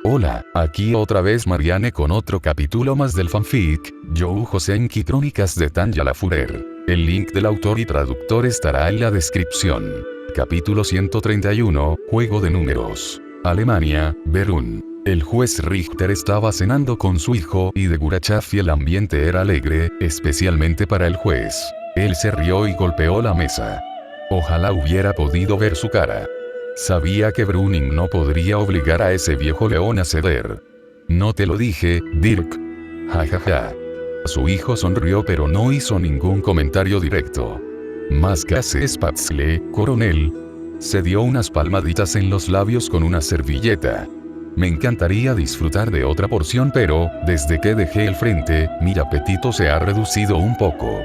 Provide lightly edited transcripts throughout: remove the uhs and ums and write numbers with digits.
Hola, aquí otra vez Marianne con otro capítulo más del fanfic, You Joseonki Crónicas de Tanya Lafurer. El link del autor y traductor estará en la descripción. Capítulo 131, Juego de Números. Alemania, Berún. El juez Richter estaba cenando con su hijo y de Gurachaf y el ambiente era alegre, especialmente para el juez. Él se rió y golpeó la mesa. Ojalá hubiera podido ver su cara. Sabía que Brüning no podría obligar a ese viejo león a ceder. No te lo dije, Dirk. Jajaja. Su hijo sonrió pero no hizo ningún comentario directo. Más casi Spatzle, coronel. Se dio unas palmaditas en los labios con una servilleta. Me encantaría disfrutar de otra porción pero, desde que dejé el frente, mi apetito se ha reducido un poco.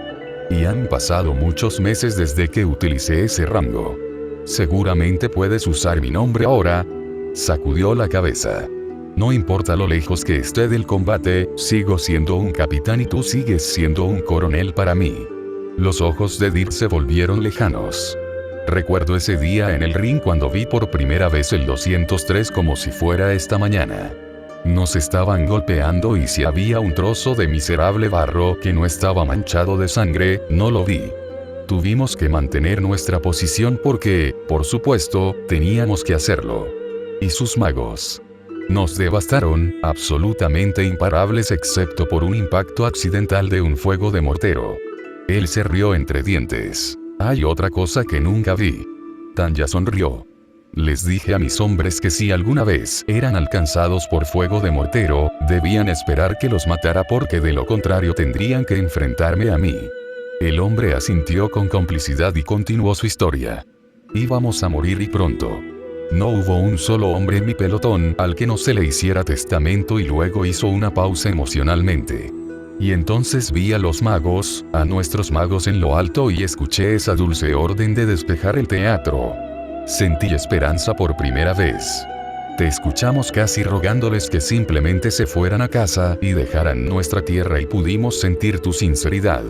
Y han pasado muchos meses desde que utilicé ese rango. Seguramente puedes usar mi nombre ahora. Sacudió la cabeza. No importa lo lejos que esté del combate, sigo siendo un capitán y tú sigues siendo un coronel para mí. Los ojos de Dirk se volvieron lejanos. Recuerdo ese día en el ring cuando vi por primera vez el 203 como si fuera esta mañana. Nos estaban golpeando y si había un trozo de miserable barro que no estaba manchado de sangre, no lo vi. Tuvimos que mantener nuestra posición porque, por supuesto, teníamos que hacerlo. Y sus magos nos devastaron, absolutamente imparables excepto por un impacto accidental de un fuego de mortero. Él se rió entre dientes. Hay otra cosa que nunca vi. Tanya sonrió. Les dije a mis hombres que si alguna vez eran alcanzados por fuego de mortero, debían esperar que los matara porque de lo contrario tendrían que enfrentarme a mí. El hombre asintió con complicidad y continuó su historia. Íbamos a morir y pronto. No hubo un solo hombre en mi pelotón al que no se le hiciera testamento y luego hizo una pausa emocionalmente. Y entonces vi a los magos, a nuestros magos en lo alto y escuché esa dulce orden de despejar el teatro. Sentí esperanza por primera vez. Te escuchamos casi rogándoles que simplemente se fueran a casa y dejaran nuestra tierra y pudimos sentir tu sinceridad.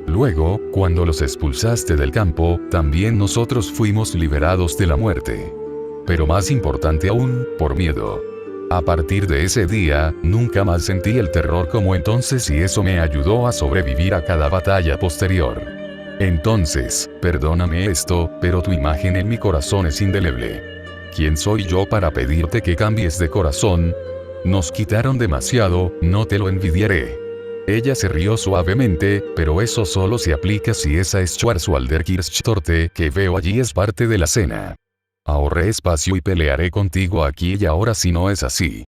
Luego, cuando los expulsaste del campo, también nosotros fuimos liberados de la muerte. Pero más importante aún, por miedo. A partir de ese día, nunca más sentí el terror como entonces y eso me ayudó a sobrevivir a cada batalla posterior. Entonces, perdóname esto, pero tu imagen en mi corazón es indeleble. ¿Quién soy yo para pedirte que cambies de corazón? Nos quitaron demasiado, no te lo envidiaré. Ella se rió suavemente, pero eso solo se aplica si esa Schwarzwalder Kirschtorte que veo allí es parte de la cena. Ahorré espacio y pelearé contigo aquí y ahora si no es así.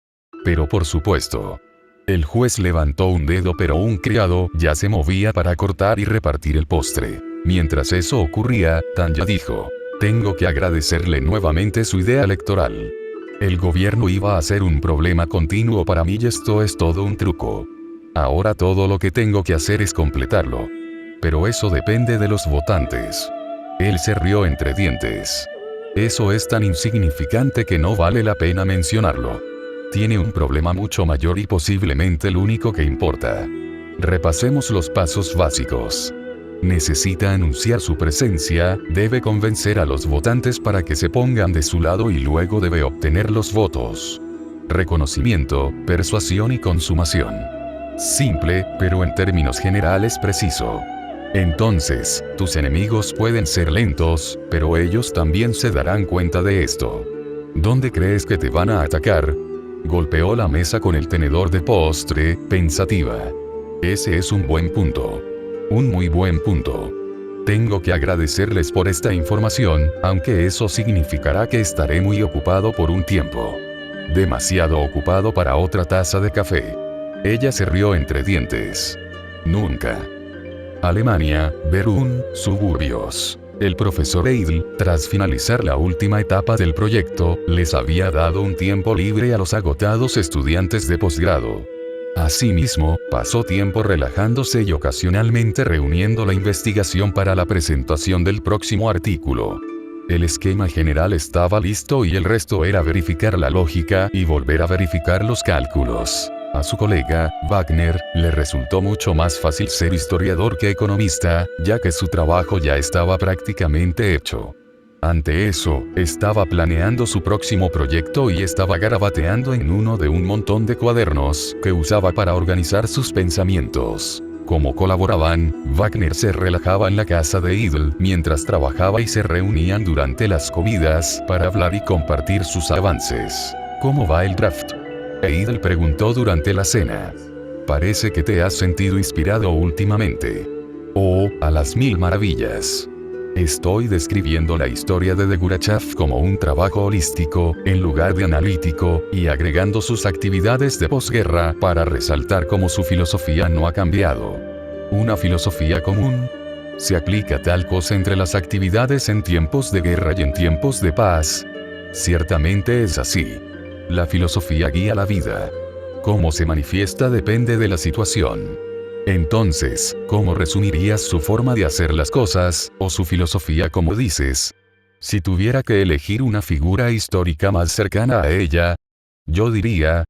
Pero por supuesto. El juez levantó un dedo pero un criado ya se movía para cortar y repartir el postre. Mientras eso ocurría, Tanya dijo, tengo que agradecerle nuevamente su idea electoral. El gobierno iba a ser un problema continuo para mí y esto es todo un truco. Ahora todo lo que tengo que hacer es completarlo. Pero eso depende de los votantes. Él se rió entre dientes. Eso es tan insignificante que no vale la pena mencionarlo. Tiene un problema mucho mayor y posiblemente el único que importa. Repasemos los pasos básicos. Necesita anunciar su presencia, debe convencer a los votantes para que se pongan de su lado y luego debe obtener los votos. Reconocimiento, persuasión y consumación. Simple, pero en términos generales preciso. Entonces, tus enemigos pueden ser lentos, pero ellos también se darán cuenta de esto. ¿Dónde crees que te van a atacar? Golpeó la mesa con el tenedor de postre, pensativa. Ese es un buen punto. Un muy buen punto. Tengo que agradecerles por esta información, aunque eso significará que estaré muy ocupado por un tiempo. Demasiado ocupado para otra taza de café. Ella se rió entre dientes. Nunca. Alemania, Berún, suburbios. El profesor Eidl, tras finalizar la última etapa del proyecto, les había dado un tiempo libre a los agotados estudiantes de posgrado. Asimismo, pasó tiempo relajándose y ocasionalmente reuniendo la investigación para la presentación del próximo artículo. El esquema general estaba listo y el resto era verificar la lógica y volver a verificar los cálculos. A su colega, Wagner, le resultó mucho más fácil ser historiador que economista, ya que su trabajo ya estaba prácticamente hecho. Ante eso, estaba planeando su próximo proyecto y estaba garabateando en uno de un montón de cuadernos que usaba para organizar sus pensamientos. Como colaboraban, Wagner se relajaba en la casa de Idle mientras trabajaba y se reunían durante las comidas para hablar y compartir sus avances. ¿Cómo va el draft? Idle preguntó durante la cena. Parece que te has sentido inspirado últimamente. Oh, a las mil maravillas. Estoy describiendo la historia de Gurachev como un trabajo holístico, en lugar de analítico, y agregando sus actividades de posguerra para resaltar cómo su filosofía no ha cambiado. ¿Una filosofía común? ¿Se aplica tal cosa entre las actividades en tiempos de guerra y en tiempos de paz? Ciertamente es así. La filosofía guía la vida. Cómo se manifiesta depende de la situación. Entonces, ¿cómo resumirías su forma de hacer las cosas, o su filosofía como dices? Si tuviera que elegir una figura histórica más cercana a ella, yo diría,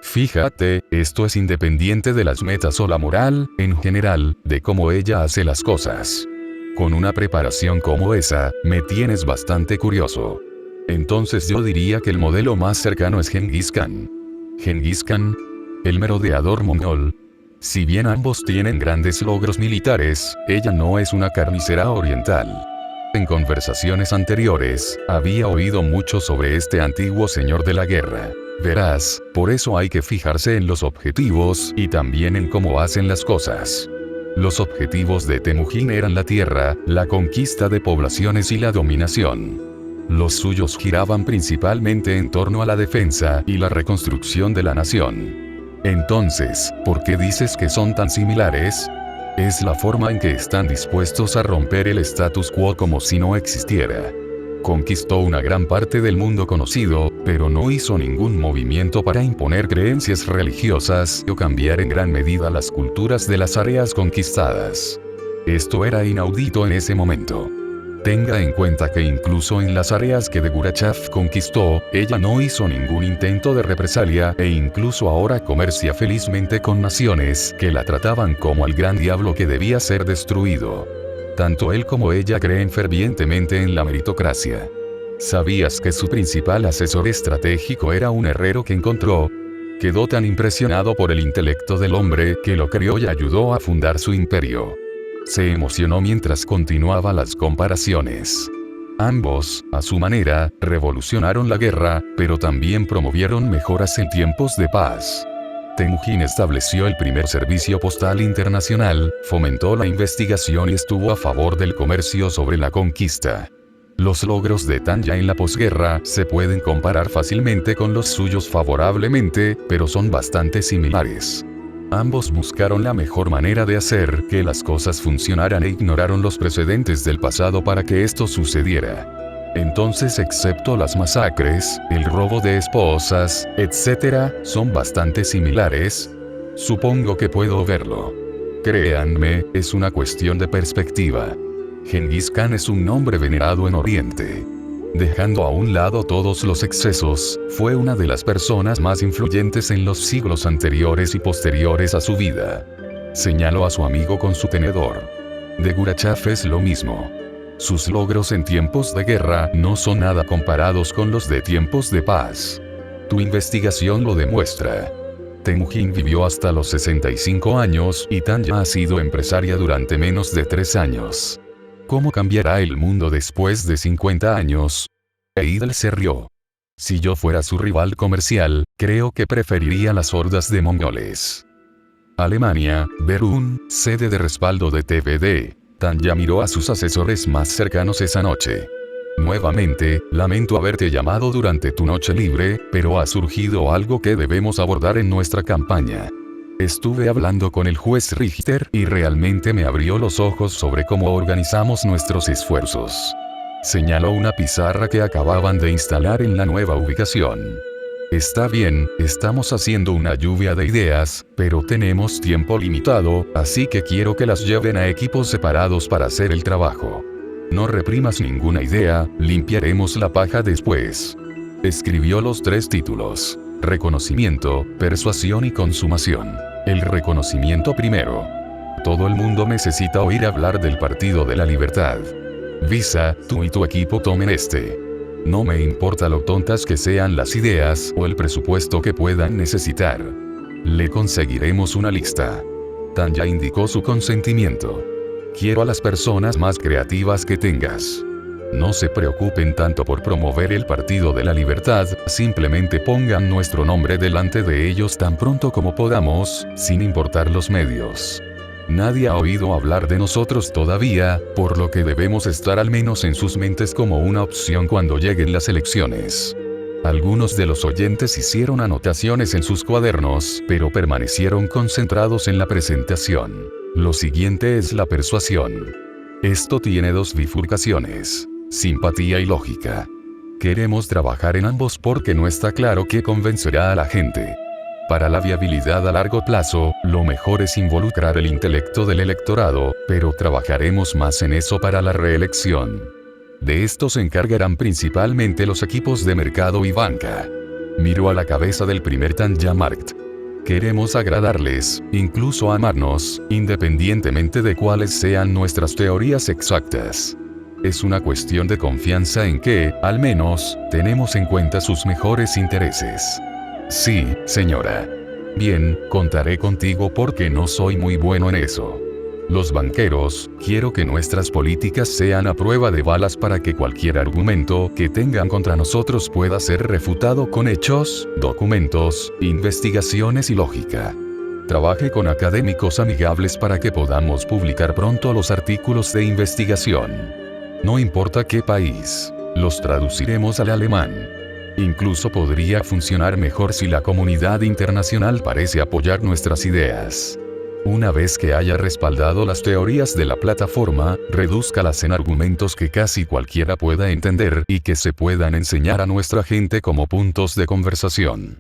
fíjate, esto es independiente de las metas o la moral, en general, de cómo ella hace las cosas. Con una preparación como esa, me tienes bastante curioso. Entonces yo diría que el modelo más cercano es Genghis Khan. Genghis Khan, el merodeador mongol. Si bien ambos tienen grandes logros militares, ella no es una carnicera oriental. En conversaciones anteriores, había oído mucho sobre este antiguo señor de la guerra. Verás, por eso hay que fijarse en los objetivos y también en cómo hacen las cosas. Los objetivos de Temujin eran la tierra, la conquista de poblaciones y la dominación. Los suyos giraban principalmente en torno a la defensa y la reconstrucción de la nación. Entonces, ¿por qué dices que son tan similares? Es la forma en que están dispuestos a romper el status quo como si no existiera. Conquistó una gran parte del mundo conocido, pero no hizo ningún movimiento para imponer creencias religiosas o cambiar en gran medida las culturas de las áreas conquistadas. Esto era inaudito en ese momento. Tenga en cuenta que incluso en las áreas que Gurachev conquistó, ella no hizo ningún intento de represalia e incluso ahora comercia felizmente con naciones que la trataban como el gran diablo que debía ser destruido. Tanto él como ella creen fervientemente en la meritocracia. ¿Sabías que su principal asesor estratégico era un herrero que encontró? Quedó tan impresionado por el intelecto del hombre que lo crió y ayudó a fundar su imperio. Se emocionó mientras continuaba las comparaciones. Ambos, a su manera, revolucionaron la guerra, pero también promovieron mejoras en tiempos de paz. Temujin estableció el primer servicio postal internacional, fomentó la investigación y estuvo a favor del comercio sobre la conquista. Los logros de Tanya en la posguerra se pueden comparar fácilmente con los suyos favorablemente, pero son bastante similares. Ambos buscaron la mejor manera de hacer que las cosas funcionaran e ignoraron los precedentes del pasado para que esto sucediera. Entonces, excepto las masacres, el robo de esposas, etc., son bastante similares. Supongo que puedo verlo. Créanme, es una cuestión de perspectiva. Genghis Khan es un nombre venerado en Oriente. Dejando a un lado todos los excesos, fue una de las personas más influyentes en los siglos anteriores y posteriores a su vida. Señaló a su amigo con su tenedor. Gurachev es lo mismo. Sus logros en tiempos de guerra no son nada comparados con los de tiempos de paz. Tu investigación lo demuestra. Temujin vivió hasta los 65 años y Tanya ha sido empresaria durante menos de 3 años. ¿Cómo cambiará el mundo después de 50 años? Idle se rió. Si yo fuera su rival comercial, creo que preferiría las hordas de mongoles. Alemania, Berún, sede de respaldo de TVD. Tanya miró a sus asesores más cercanos esa noche. Nuevamente, lamento haberte llamado durante tu noche libre, pero ha surgido algo que debemos abordar en nuestra campaña. Estuve hablando con el juez Richter y realmente me abrió los ojos sobre cómo organizamos nuestros esfuerzos. Señaló una pizarra que acababan de instalar en la nueva ubicación. Está bien, estamos haciendo una lluvia de ideas, pero tenemos tiempo limitado, así que quiero que las lleven a equipos separados para hacer el trabajo. No reprimas ninguna idea, limpiaremos la paja después. Escribió los 3 títulos. Reconocimiento, persuasión y consumación. El reconocimiento primero. Todo el mundo necesita oír hablar del Partido de la Libertad. Visa, tú y tu equipo tomen este. No me importa lo tontas que sean las ideas o el presupuesto que puedan necesitar. Le conseguiremos una lista. Tanya indicó su consentimiento. Quiero a las personas más creativas que tengas. No se preocupen tanto por promover el Partido de la Libertad, simplemente pongan nuestro nombre delante de ellos tan pronto como podamos, sin importar los medios. Nadie ha oído hablar de nosotros todavía, por lo que debemos estar al menos en sus mentes como una opción cuando lleguen las elecciones. Algunos de los oyentes hicieron anotaciones en sus cuadernos, pero permanecieron concentrados en la presentación. Lo siguiente es la persuasión. Esto tiene dos bifurcaciones: simpatía y lógica. Queremos trabajar en ambos porque no está claro qué convencerá a la gente. Para la viabilidad a largo plazo, lo mejor es involucrar el intelecto del electorado, pero trabajaremos más en eso para la reelección. De esto se encargarán principalmente los equipos de mercado y banca. Miró a la cabeza del primer Tanya Markt. Queremos agradarles, incluso amarnos, independientemente de cuáles sean nuestras teorías exactas. Es una cuestión de confianza en que, al menos, tenemos en cuenta sus mejores intereses. Sí, señora. Bien, contaré contigo porque no soy muy bueno en eso. Los banqueros, quiero que nuestras políticas sean a prueba de balas para que cualquier argumento que tengan contra nosotros pueda ser refutado con hechos, documentos, investigaciones y lógica. Trabaje con académicos amigables para que podamos publicar pronto los artículos de investigación. No importa qué país, los traduciremos al alemán. Incluso podría funcionar mejor si la comunidad internacional parece apoyar nuestras ideas. Una vez que haya respaldado las teorías de la plataforma, redúzcalas en argumentos que casi cualquiera pueda entender y que se puedan enseñar a nuestra gente como puntos de conversación.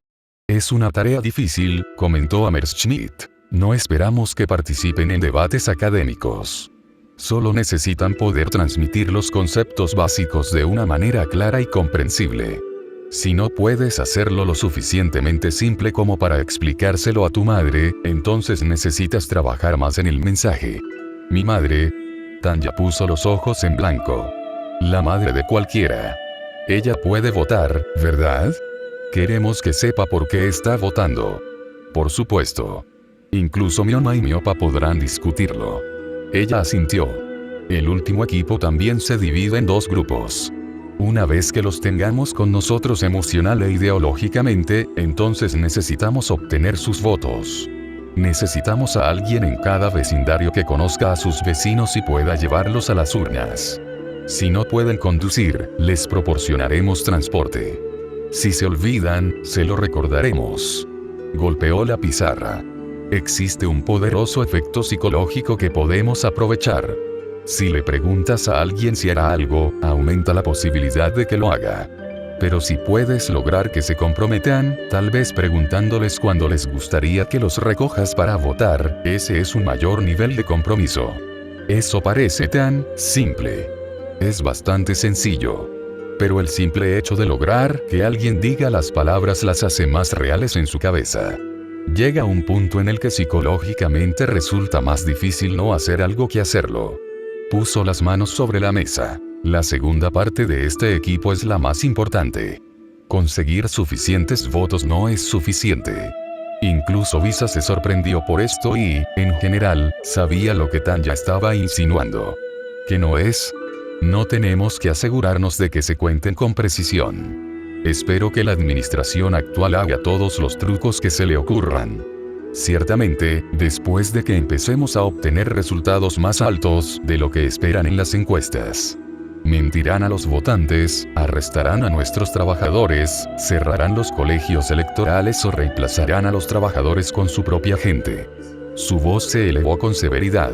Es una tarea difícil, comentó Hammerschmidt. No esperamos que participen en debates académicos. Solo necesitan poder transmitir los conceptos básicos de una manera clara y comprensible. Si no puedes hacerlo lo suficientemente simple como para explicárselo a tu madre, entonces necesitas trabajar más en el mensaje. Mi madre. Tanya puso los ojos en blanco. La madre de cualquiera. Ella puede votar, ¿verdad? Queremos que sepa por qué está votando. Por supuesto. Incluso mi mamá y mi papá podrán discutirlo. Ella asintió. El último equipo también se divide en dos grupos. Una vez que los tengamos con nosotros emocional e ideológicamente, entonces necesitamos obtener sus votos. Necesitamos a alguien en cada vecindario que conozca a sus vecinos y pueda llevarlos a las urnas. Si no pueden conducir, les proporcionaremos transporte. Si se olvidan, se lo recordaremos. Golpeó la pizarra. Existe un poderoso efecto psicológico que podemos aprovechar. Si le preguntas a alguien si hará algo, aumenta la posibilidad de que lo haga. Pero si puedes lograr que se comprometan, tal vez preguntándoles cuándo les gustaría que los recojas para votar, ese es un mayor nivel de compromiso. Eso parece tan simple. Es bastante sencillo. Pero el simple hecho de lograr que alguien diga las palabras las hace más reales en su cabeza. Llega un punto en el que psicológicamente resulta más difícil no hacer algo que hacerlo. Puso las manos sobre la mesa. La segunda parte de este equipo es la más importante. Conseguir suficientes votos no es suficiente. Incluso Visa se sorprendió por esto y, en general, sabía lo que Tanya estaba insinuando. ¿Qué no es? No tenemos que asegurarnos de que se cuenten con precisión. Espero que la administración actual haga todos los trucos que se le ocurran. Ciertamente, después de que empecemos a obtener resultados más altos de lo que esperan en las encuestas. Mentirán a los votantes, arrestarán a nuestros trabajadores, cerrarán los colegios electorales o reemplazarán a los trabajadores con su propia gente. Su voz se elevó con severidad.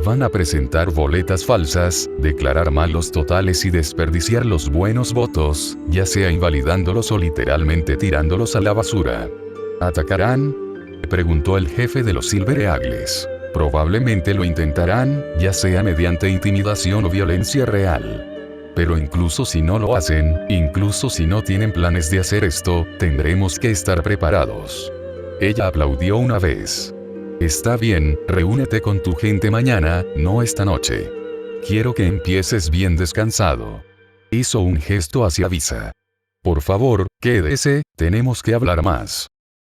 Van a presentar boletas falsas, declarar mal los totales y desperdiciar los buenos votos, ya sea invalidándolos o literalmente tirándolos a la basura. ¿Atacarán?, preguntó el jefe de los Silver Eagles. Probablemente lo intentarán, ya sea mediante intimidación o violencia real. Pero incluso si no lo hacen, incluso si no tienen planes de hacer esto, tendremos que estar preparados. Ella aplaudió una vez. Está bien, reúnete con tu gente mañana, no esta noche. Quiero que empieces bien descansado. Hizo un gesto hacia Visa. Por favor, quédese, tenemos que hablar más.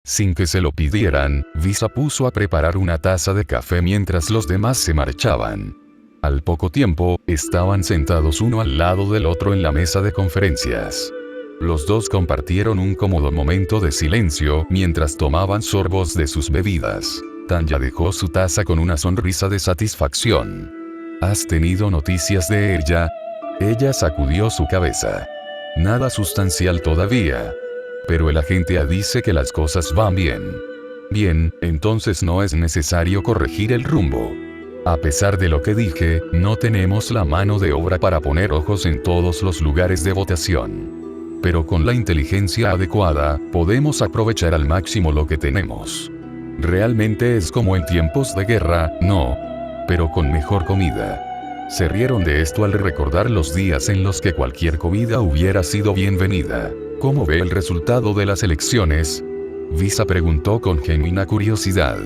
Sin que se lo pidieran, Visa puso a preparar una taza de café mientras los demás se marchaban. Al poco tiempo, estaban sentados uno al lado del otro en la mesa de conferencias. Los dos compartieron un cómodo momento de silencio mientras tomaban sorbos de sus bebidas. Tanya dejó su taza con una sonrisa de satisfacción. ¿Has tenido noticias de ella? Ella sacudió su cabeza. Nada sustancial todavía. Pero el agente dice que las cosas van bien. Bien, entonces no es necesario corregir el rumbo. A pesar de lo que dije, no tenemos la mano de obra para poner ojos en todos los lugares de votación. Pero con la inteligencia adecuada, podemos aprovechar al máximo lo que tenemos. Realmente es como en tiempos de guerra, ¿no? Pero con mejor comida. Se rieron de esto al recordar los días en los que cualquier comida hubiera sido bienvenida. ¿Cómo ve el resultado de las elecciones? Visa preguntó con genuina curiosidad.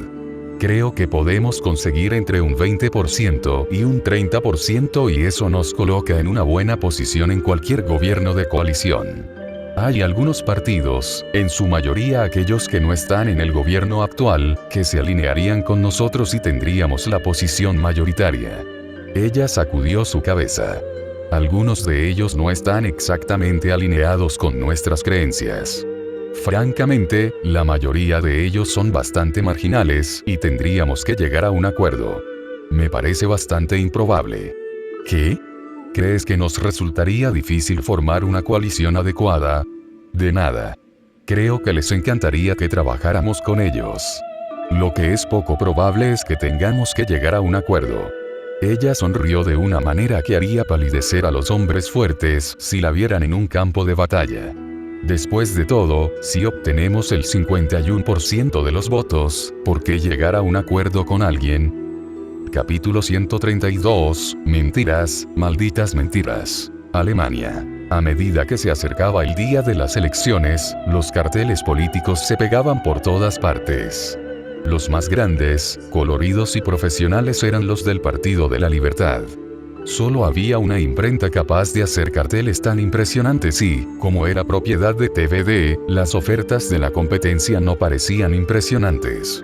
Creo que podemos conseguir entre un 20% y un 30% y eso nos coloca en una buena posición en cualquier gobierno de coalición. Hay algunos partidos, en su mayoría aquellos que no están en el gobierno actual, que se alinearían con nosotros y tendríamos la posición mayoritaria. Ella sacudió su cabeza. Algunos de ellos no están exactamente alineados con nuestras creencias. Francamente, la mayoría de ellos son bastante marginales y tendríamos que llegar a un acuerdo. Me parece bastante improbable. ¿Qué? ¿Crees que nos resultaría difícil formar una coalición adecuada? De nada. Creo que les encantaría que trabajáramos con ellos. Lo que es poco probable es que tengamos que llegar a un acuerdo. Ella sonrió de una manera que haría palidecer a los hombres fuertes si la vieran en un campo de batalla. Después de todo, si obtenemos el 51% de los votos, ¿por qué llegar a un acuerdo con alguien? Capítulo 132, Mentiras, malditas mentiras. Alemania. A medida que se acercaba el día de las elecciones, los carteles políticos se pegaban por todas partes. Los más grandes, coloridos y profesionales eran los del Partido de la Libertad. Solo había una imprenta capaz de hacer carteles tan impresionantes y, como era propiedad de TVD, las ofertas de la competencia no parecían impresionantes.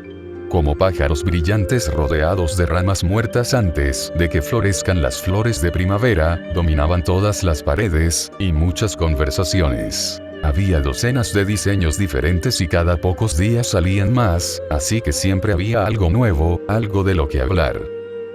Como pájaros brillantes rodeados de ramas muertas antes de que florezcan las flores de primavera, dominaban todas las paredes, y muchas conversaciones. Había docenas de diseños diferentes y cada pocos días salían más, así que siempre había algo nuevo, algo de lo que hablar.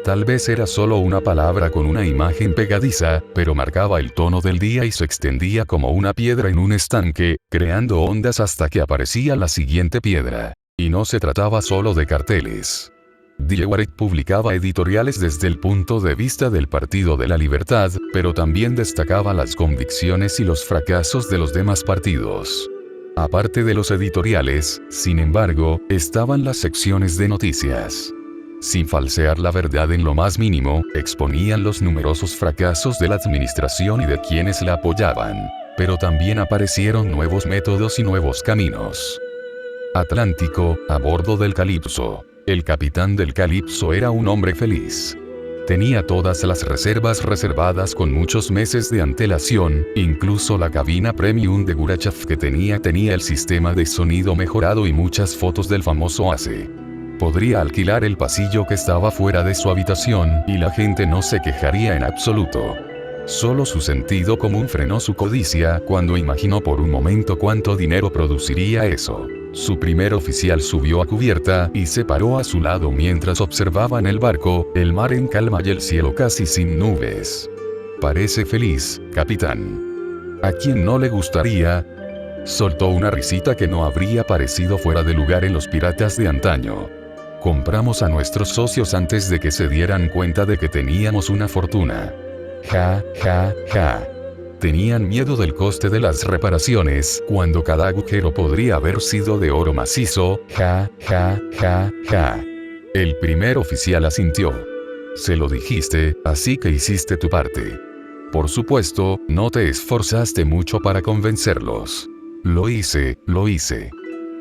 Tal vez era solo una palabra con una imagen pegadiza, pero marcaba el tono del día y se extendía como una piedra en un estanque, creando ondas hasta que aparecía la siguiente piedra. Y no se trataba solo de carteles. Die Welt publicaba editoriales desde el punto de vista del Partido de la Libertad, pero también destacaba las convicciones y los fracasos de los demás partidos. Aparte de los editoriales, sin embargo, estaban las secciones de noticias. Sin falsear la verdad en lo más mínimo, exponían los numerosos fracasos de la administración y de quienes la apoyaban. Pero también aparecieron nuevos métodos y nuevos caminos. Atlántico, a bordo del Calypso. El capitán del Calypso era un hombre feliz. Tenía todas las reservas reservadas con muchos meses de antelación, incluso la cabina premium de Gurachev que tenía el sistema de sonido mejorado y muchas fotos del famoso Ace. Podría alquilar el pasillo que estaba fuera de su habitación y la gente no se quejaría en absoluto. Solo su sentido común frenó su codicia cuando imaginó por un momento cuánto dinero produciría eso. Su primer oficial subió a cubierta y se paró a su lado mientras observaban el barco, el mar en calma y el cielo casi sin nubes. Parece feliz, capitán. ¿A quién no le gustaría? Soltó una risita que no habría parecido fuera de lugar en los piratas de antaño. Compramos a nuestros socios antes de que se dieran cuenta de que teníamos una fortuna. Ja, ja, ja. Tenían miedo del coste de las reparaciones, cuando cada agujero podría haber sido de oro macizo, ja, ja, ja, ja. El primer oficial asintió. Se lo dijiste, así que hiciste tu parte. Por supuesto, no te esforzaste mucho para convencerlos. Lo hice, lo hice.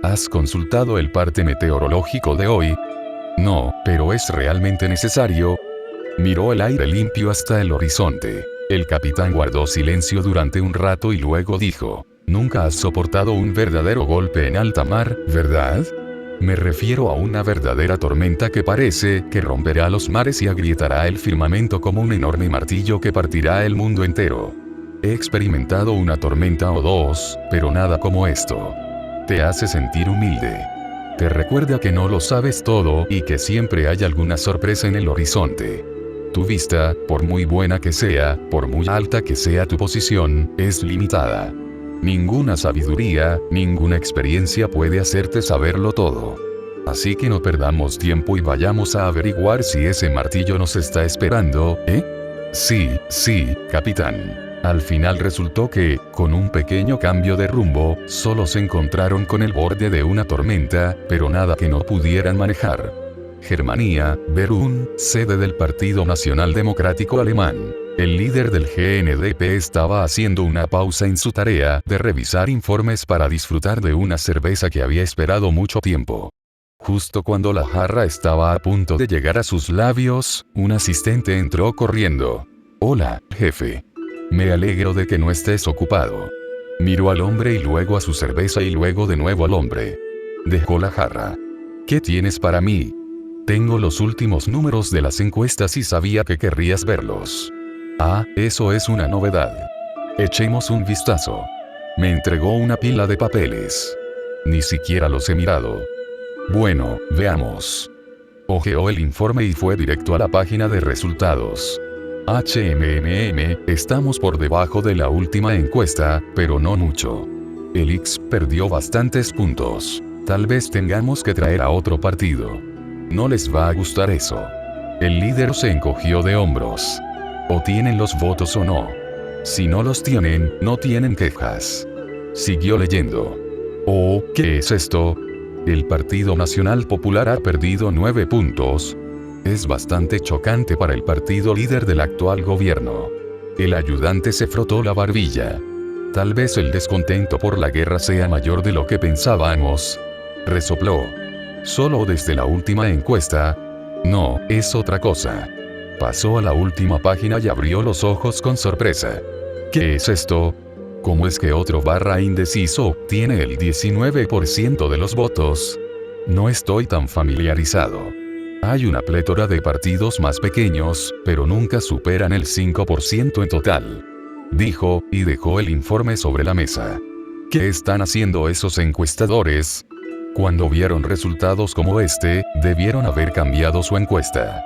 ¿Has consultado el parte meteorológico de hoy? No, pero es realmente necesario. Miró el aire limpio hasta el horizonte. El capitán guardó silencio durante un rato y luego dijo: «Nunca has soportado un verdadero golpe en alta mar, ¿verdad? Me refiero a una verdadera tormenta que parece que romperá los mares y agrietará el firmamento como un enorme martillo que partirá el mundo entero. He experimentado una tormenta o dos, pero nada como esto. Te hace sentir humilde. Te recuerda que no lo sabes todo y que siempre hay alguna sorpresa en el horizonte. Tu vista, por muy buena que sea, por muy alta que sea tu posición, es limitada. Ninguna sabiduría, ninguna experiencia puede hacerte saberlo todo. Así que no perdamos tiempo y vayamos a averiguar si ese martillo nos está esperando, ¿eh?» Sí, capitán. Al final resultó que, con un pequeño cambio de rumbo, solo se encontraron con el borde de una tormenta, pero nada que no pudieran manejar. Germania, Berún, sede del Partido Nacional Democrático Alemán. El líder del GNDP estaba haciendo una pausa en su tarea de revisar informes para disfrutar de una cerveza que había esperado mucho tiempo. Justo cuando la jarra estaba a punto de llegar a sus labios, un asistente entró corriendo. «Hola, jefe. Me alegro de que no estés ocupado». Miró al hombre y luego a su cerveza y luego de nuevo al hombre. Dejó la jarra. «¿Qué tienes para mí?» «Tengo los últimos números de las encuestas y sabía que querrías verlos». «Ah, eso es una novedad. Echemos un vistazo». Me entregó una pila de papeles. Ni siquiera los he mirado. «Bueno, veamos». Hojeó el informe y fue directo a la página de resultados. Estamos por debajo de la última encuesta, pero no mucho. El X perdió bastantes puntos. Tal vez tengamos que traer a otro partido. No les va a gustar eso. El líder se encogió de hombros. O tienen los votos o no. Si no los tienen, no tienen quejas. Siguió leyendo. «Oh, ¿qué es esto? El Partido Nacional Popular ha perdido 9 puntos. Es bastante chocante para el partido líder del actual gobierno». El ayudante se frotó la barbilla. «Tal vez el descontento por la guerra sea mayor de lo que pensábamos». Resopló. «¿Solo desde la última encuesta?» «No, es otra cosa». Pasó a la última página y abrió los ojos con sorpresa. «¿Qué es esto? ¿Cómo es que otro barra indeciso obtiene el 19% de los votos? No estoy tan familiarizado. Hay una plétora de partidos más pequeños, pero nunca superan el 5% en total», dijo, y dejó el informe sobre la mesa. «¿Qué están haciendo esos encuestadores? Cuando vieron resultados como este, debieron haber cambiado su encuesta.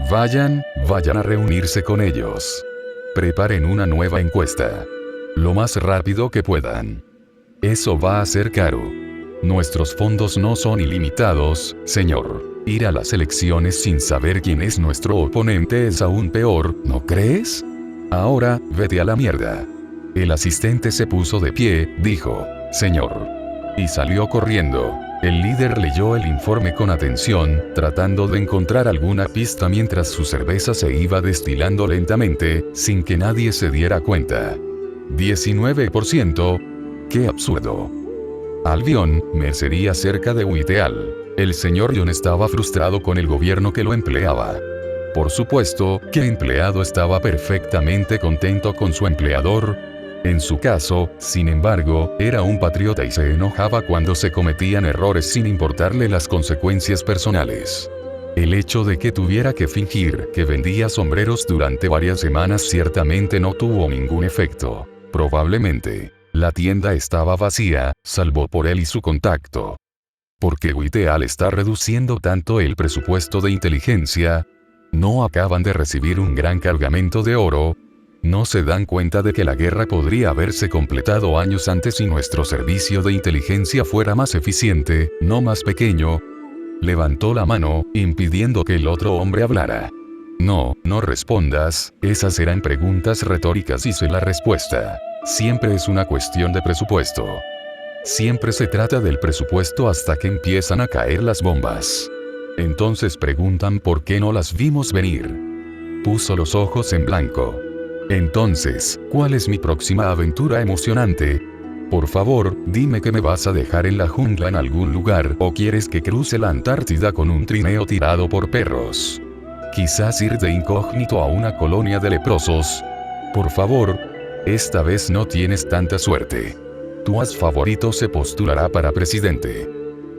Vayan a reunirse con ellos. Preparen una nueva encuesta. Lo más rápido que puedan. Eso va a ser caro. Nuestros fondos no son ilimitados, señor. Ir a las elecciones sin saber quién es nuestro oponente es aún peor, ¿no crees? Ahora, vete a la mierda». El asistente se puso de pie, dijo: «Señor». Y salió corriendo. El líder leyó el informe con atención, tratando de encontrar alguna pista mientras su cerveza se iba destilando lentamente, sin que nadie se diera cuenta. 19%. ¡Qué absurdo! Albion, mercería cerca de Huiteal. El señor John estaba frustrado con el gobierno que lo empleaba. Por supuesto, que el empleado estaba perfectamente contento con su empleador. En su caso, sin embargo, era un patriota y se enojaba cuando se cometían errores sin importarle las consecuencias personales. El hecho de que tuviera que fingir que vendía sombreros durante varias semanas ciertamente no tuvo ningún efecto. Probablemente, la tienda estaba vacía, salvo por él y su contacto. ¿Por qué Huiteal está reduciendo tanto el presupuesto de inteligencia? ¿No acaban de recibir un gran cargamento de oro? ¿No se dan cuenta de que la guerra podría haberse completado años antes si nuestro servicio de inteligencia fuera más eficiente, no más pequeño? Levantó la mano, impidiendo que el otro hombre hablara. No respondas, esas eran preguntas retóricas, hice la respuesta. Siempre es una cuestión de presupuesto. Siempre se trata del presupuesto hasta que empiezan a caer las bombas. Entonces preguntan por qué no las vimos venir. Puso los ojos en blanco. Entonces, ¿cuál es mi próxima aventura emocionante? Por favor, dime que me vas a dejar en la jungla en algún lugar o quieres que cruce la Antártida con un trineo tirado por perros. Quizás ir de incógnito a una colonia de leprosos. Por favor, esta vez no tienes tanta suerte. Tu as favorito se postulará para presidente.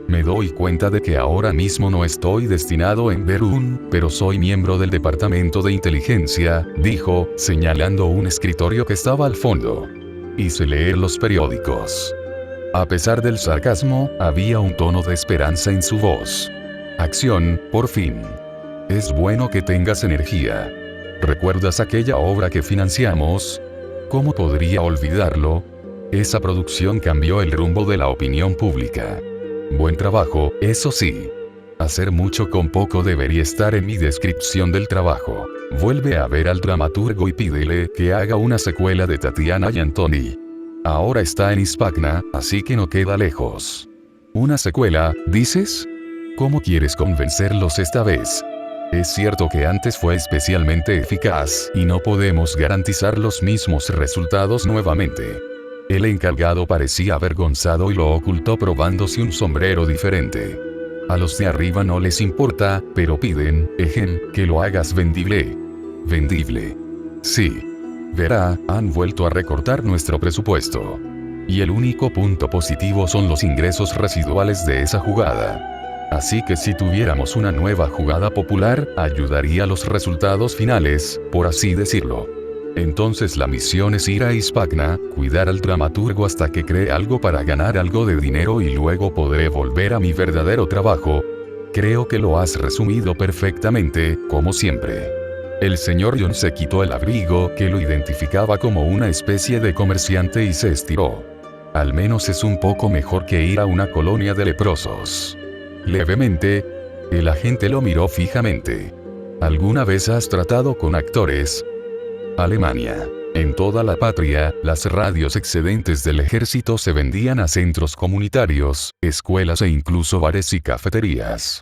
Me doy cuenta de que ahora mismo no estoy destinado en Berún, pero soy miembro del departamento de inteligencia, dijo, señalando un escritorio que estaba al fondo. Hice leer los periódicos. A pesar del sarcasmo, había un tono de esperanza en su voz. Acción, por fin. Es bueno que tengas energía. ¿Recuerdas aquella obra que financiamos? ¿Cómo podría olvidarlo? Esa producción cambió el rumbo de la opinión pública. Buen trabajo, eso sí. Hacer mucho con poco debería estar en mi descripción del trabajo. Vuelve a ver al dramaturgo y pídele que haga una secuela de Tatiana y Antoni. Ahora está en Hispacna, así que no queda lejos. ¿Una secuela, dices? ¿Cómo quieres convencerlos esta vez? Es cierto que antes fue especialmente eficaz, y no podemos garantizar los mismos resultados nuevamente. El encargado parecía avergonzado y lo ocultó probándose un sombrero diferente. A los de arriba no les importa, pero piden, que lo hagas vendible. Vendible. Sí. Verá, han vuelto a recortar nuestro presupuesto. Y el único punto positivo son los ingresos residuales de esa jugada. Así que si tuviéramos una nueva jugada popular, ayudaría a los resultados finales, por así decirlo. Entonces la misión es ir a Hispacna, cuidar al dramaturgo hasta que cree algo para ganar algo de dinero y luego podré volver a mi verdadero trabajo. Creo que lo has resumido perfectamente, como siempre. El señor John se quitó el abrigo que lo identificaba como una especie de comerciante y se estiró. Al menos es un poco mejor que ir a una colonia de leprosos. Levemente, el agente lo miró fijamente. ¿Alguna vez has tratado con actores? Alemania. En toda la patria, las radios excedentes del ejército se vendían a centros comunitarios, escuelas e incluso bares y cafeterías.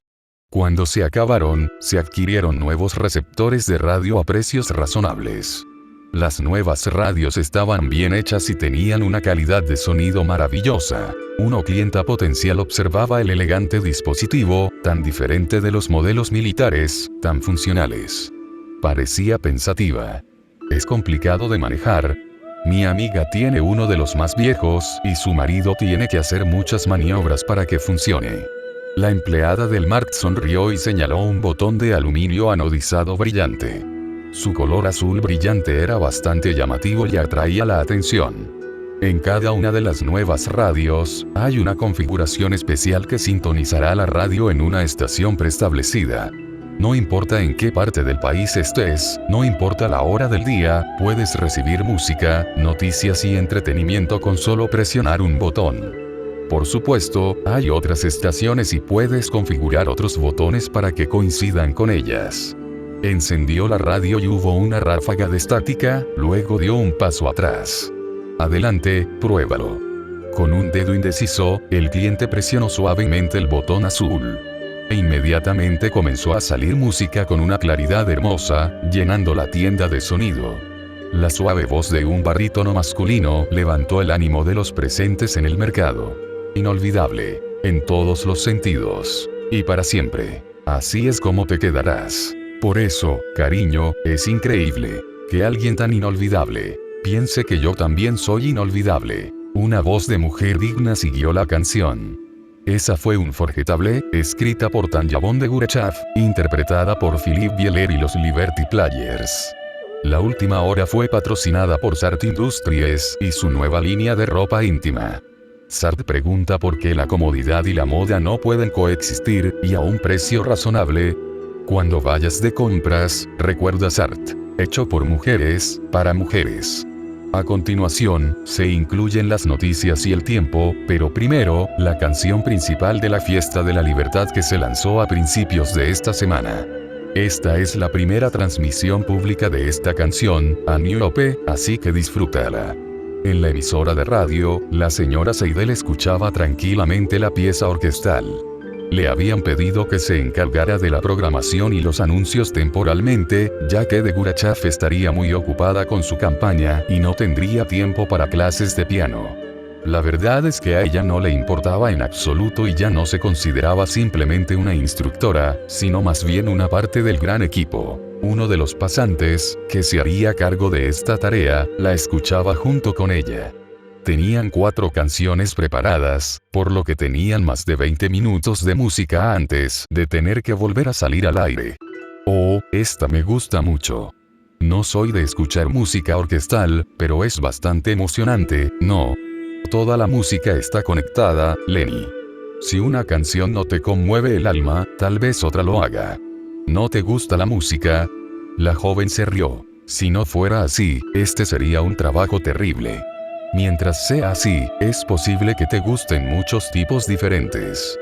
Cuando se acabaron, se adquirieron nuevos receptores de radio a precios razonables. Las nuevas radios estaban bien hechas y tenían una calidad de sonido maravillosa. Una clienta potencial observaba el elegante dispositivo, tan diferente de los modelos militares, tan funcionales. Parecía pensativa. Es complicado de manejar. Mi amiga tiene uno de los más viejos y su marido tiene que hacer muchas maniobras para que funcione. La empleada del Mart sonrió y señaló un botón de aluminio anodizado brillante. Su color azul brillante era bastante llamativo y atraía la atención. En cada una de las nuevas radios, hay una configuración especial que sintonizará la radio en una estación preestablecida. No importa en qué parte del país estés, no importa la hora del día, puedes recibir música, noticias y entretenimiento con solo presionar un botón. Por supuesto, hay otras estaciones y puedes configurar otros botones para que coincidan con ellas. Encendió la radio y hubo una ráfaga de estática, luego dio un paso atrás. Adelante, pruébalo. Con un dedo indeciso, el cliente presionó suavemente el botón azul. E inmediatamente comenzó a salir música con una claridad hermosa, llenando la tienda de sonido. La suave voz de un barítono masculino levantó el ánimo de los presentes en el mercado. Inolvidable, en todos los sentidos. Y para siempre. Así es como te quedarás. Por eso, cariño, es increíble que alguien tan inolvidable piense que yo también soy inolvidable. Una voz de mujer digna siguió la canción. Esa fue un forgettable, escrita por Tanja von de Gurechav, interpretada por Philippe Bieler y los Liberty Players. La última hora fue patrocinada por Sart Industries y su nueva línea de ropa íntima. Sart pregunta por qué la comodidad y la moda no pueden coexistir, y a un precio razonable. Cuando vayas de compras, recuerda Sart. Hecho por mujeres, para mujeres. A continuación, se incluyen las noticias y el tiempo, pero primero, la canción principal de la Fiesta de la Libertad que se lanzó a principios de esta semana. Esta es la primera transmisión pública de esta canción, a New Europe, así que disfrútala. En la emisora de radio, la señora Seidel escuchaba tranquilamente la pieza orquestal. Le habían pedido que se encargara de la programación y los anuncios temporalmente, ya que de Gurechav estaría muy ocupada con su campaña y no tendría tiempo para clases de piano. La verdad es que a ella no le importaba en absoluto y ya no se consideraba simplemente una instructora, sino más bien una parte del gran equipo. Uno de los pasantes, que se haría cargo de esta tarea, la escuchaba junto con ella. Tenían 4 canciones preparadas, por lo que tenían más de 20 minutos de música antes de tener que volver a salir al aire. Oh, esta me gusta mucho. No soy de escuchar música orquestal, pero es bastante emocionante, ¿no? Toda la música está conectada, Lenny. Si una canción no te conmueve el alma, tal vez otra lo haga. ¿No te gusta la música? La joven se rió. Si no fuera así, este sería un trabajo terrible. Mientras sea así, es posible que te gusten muchos tipos diferentes.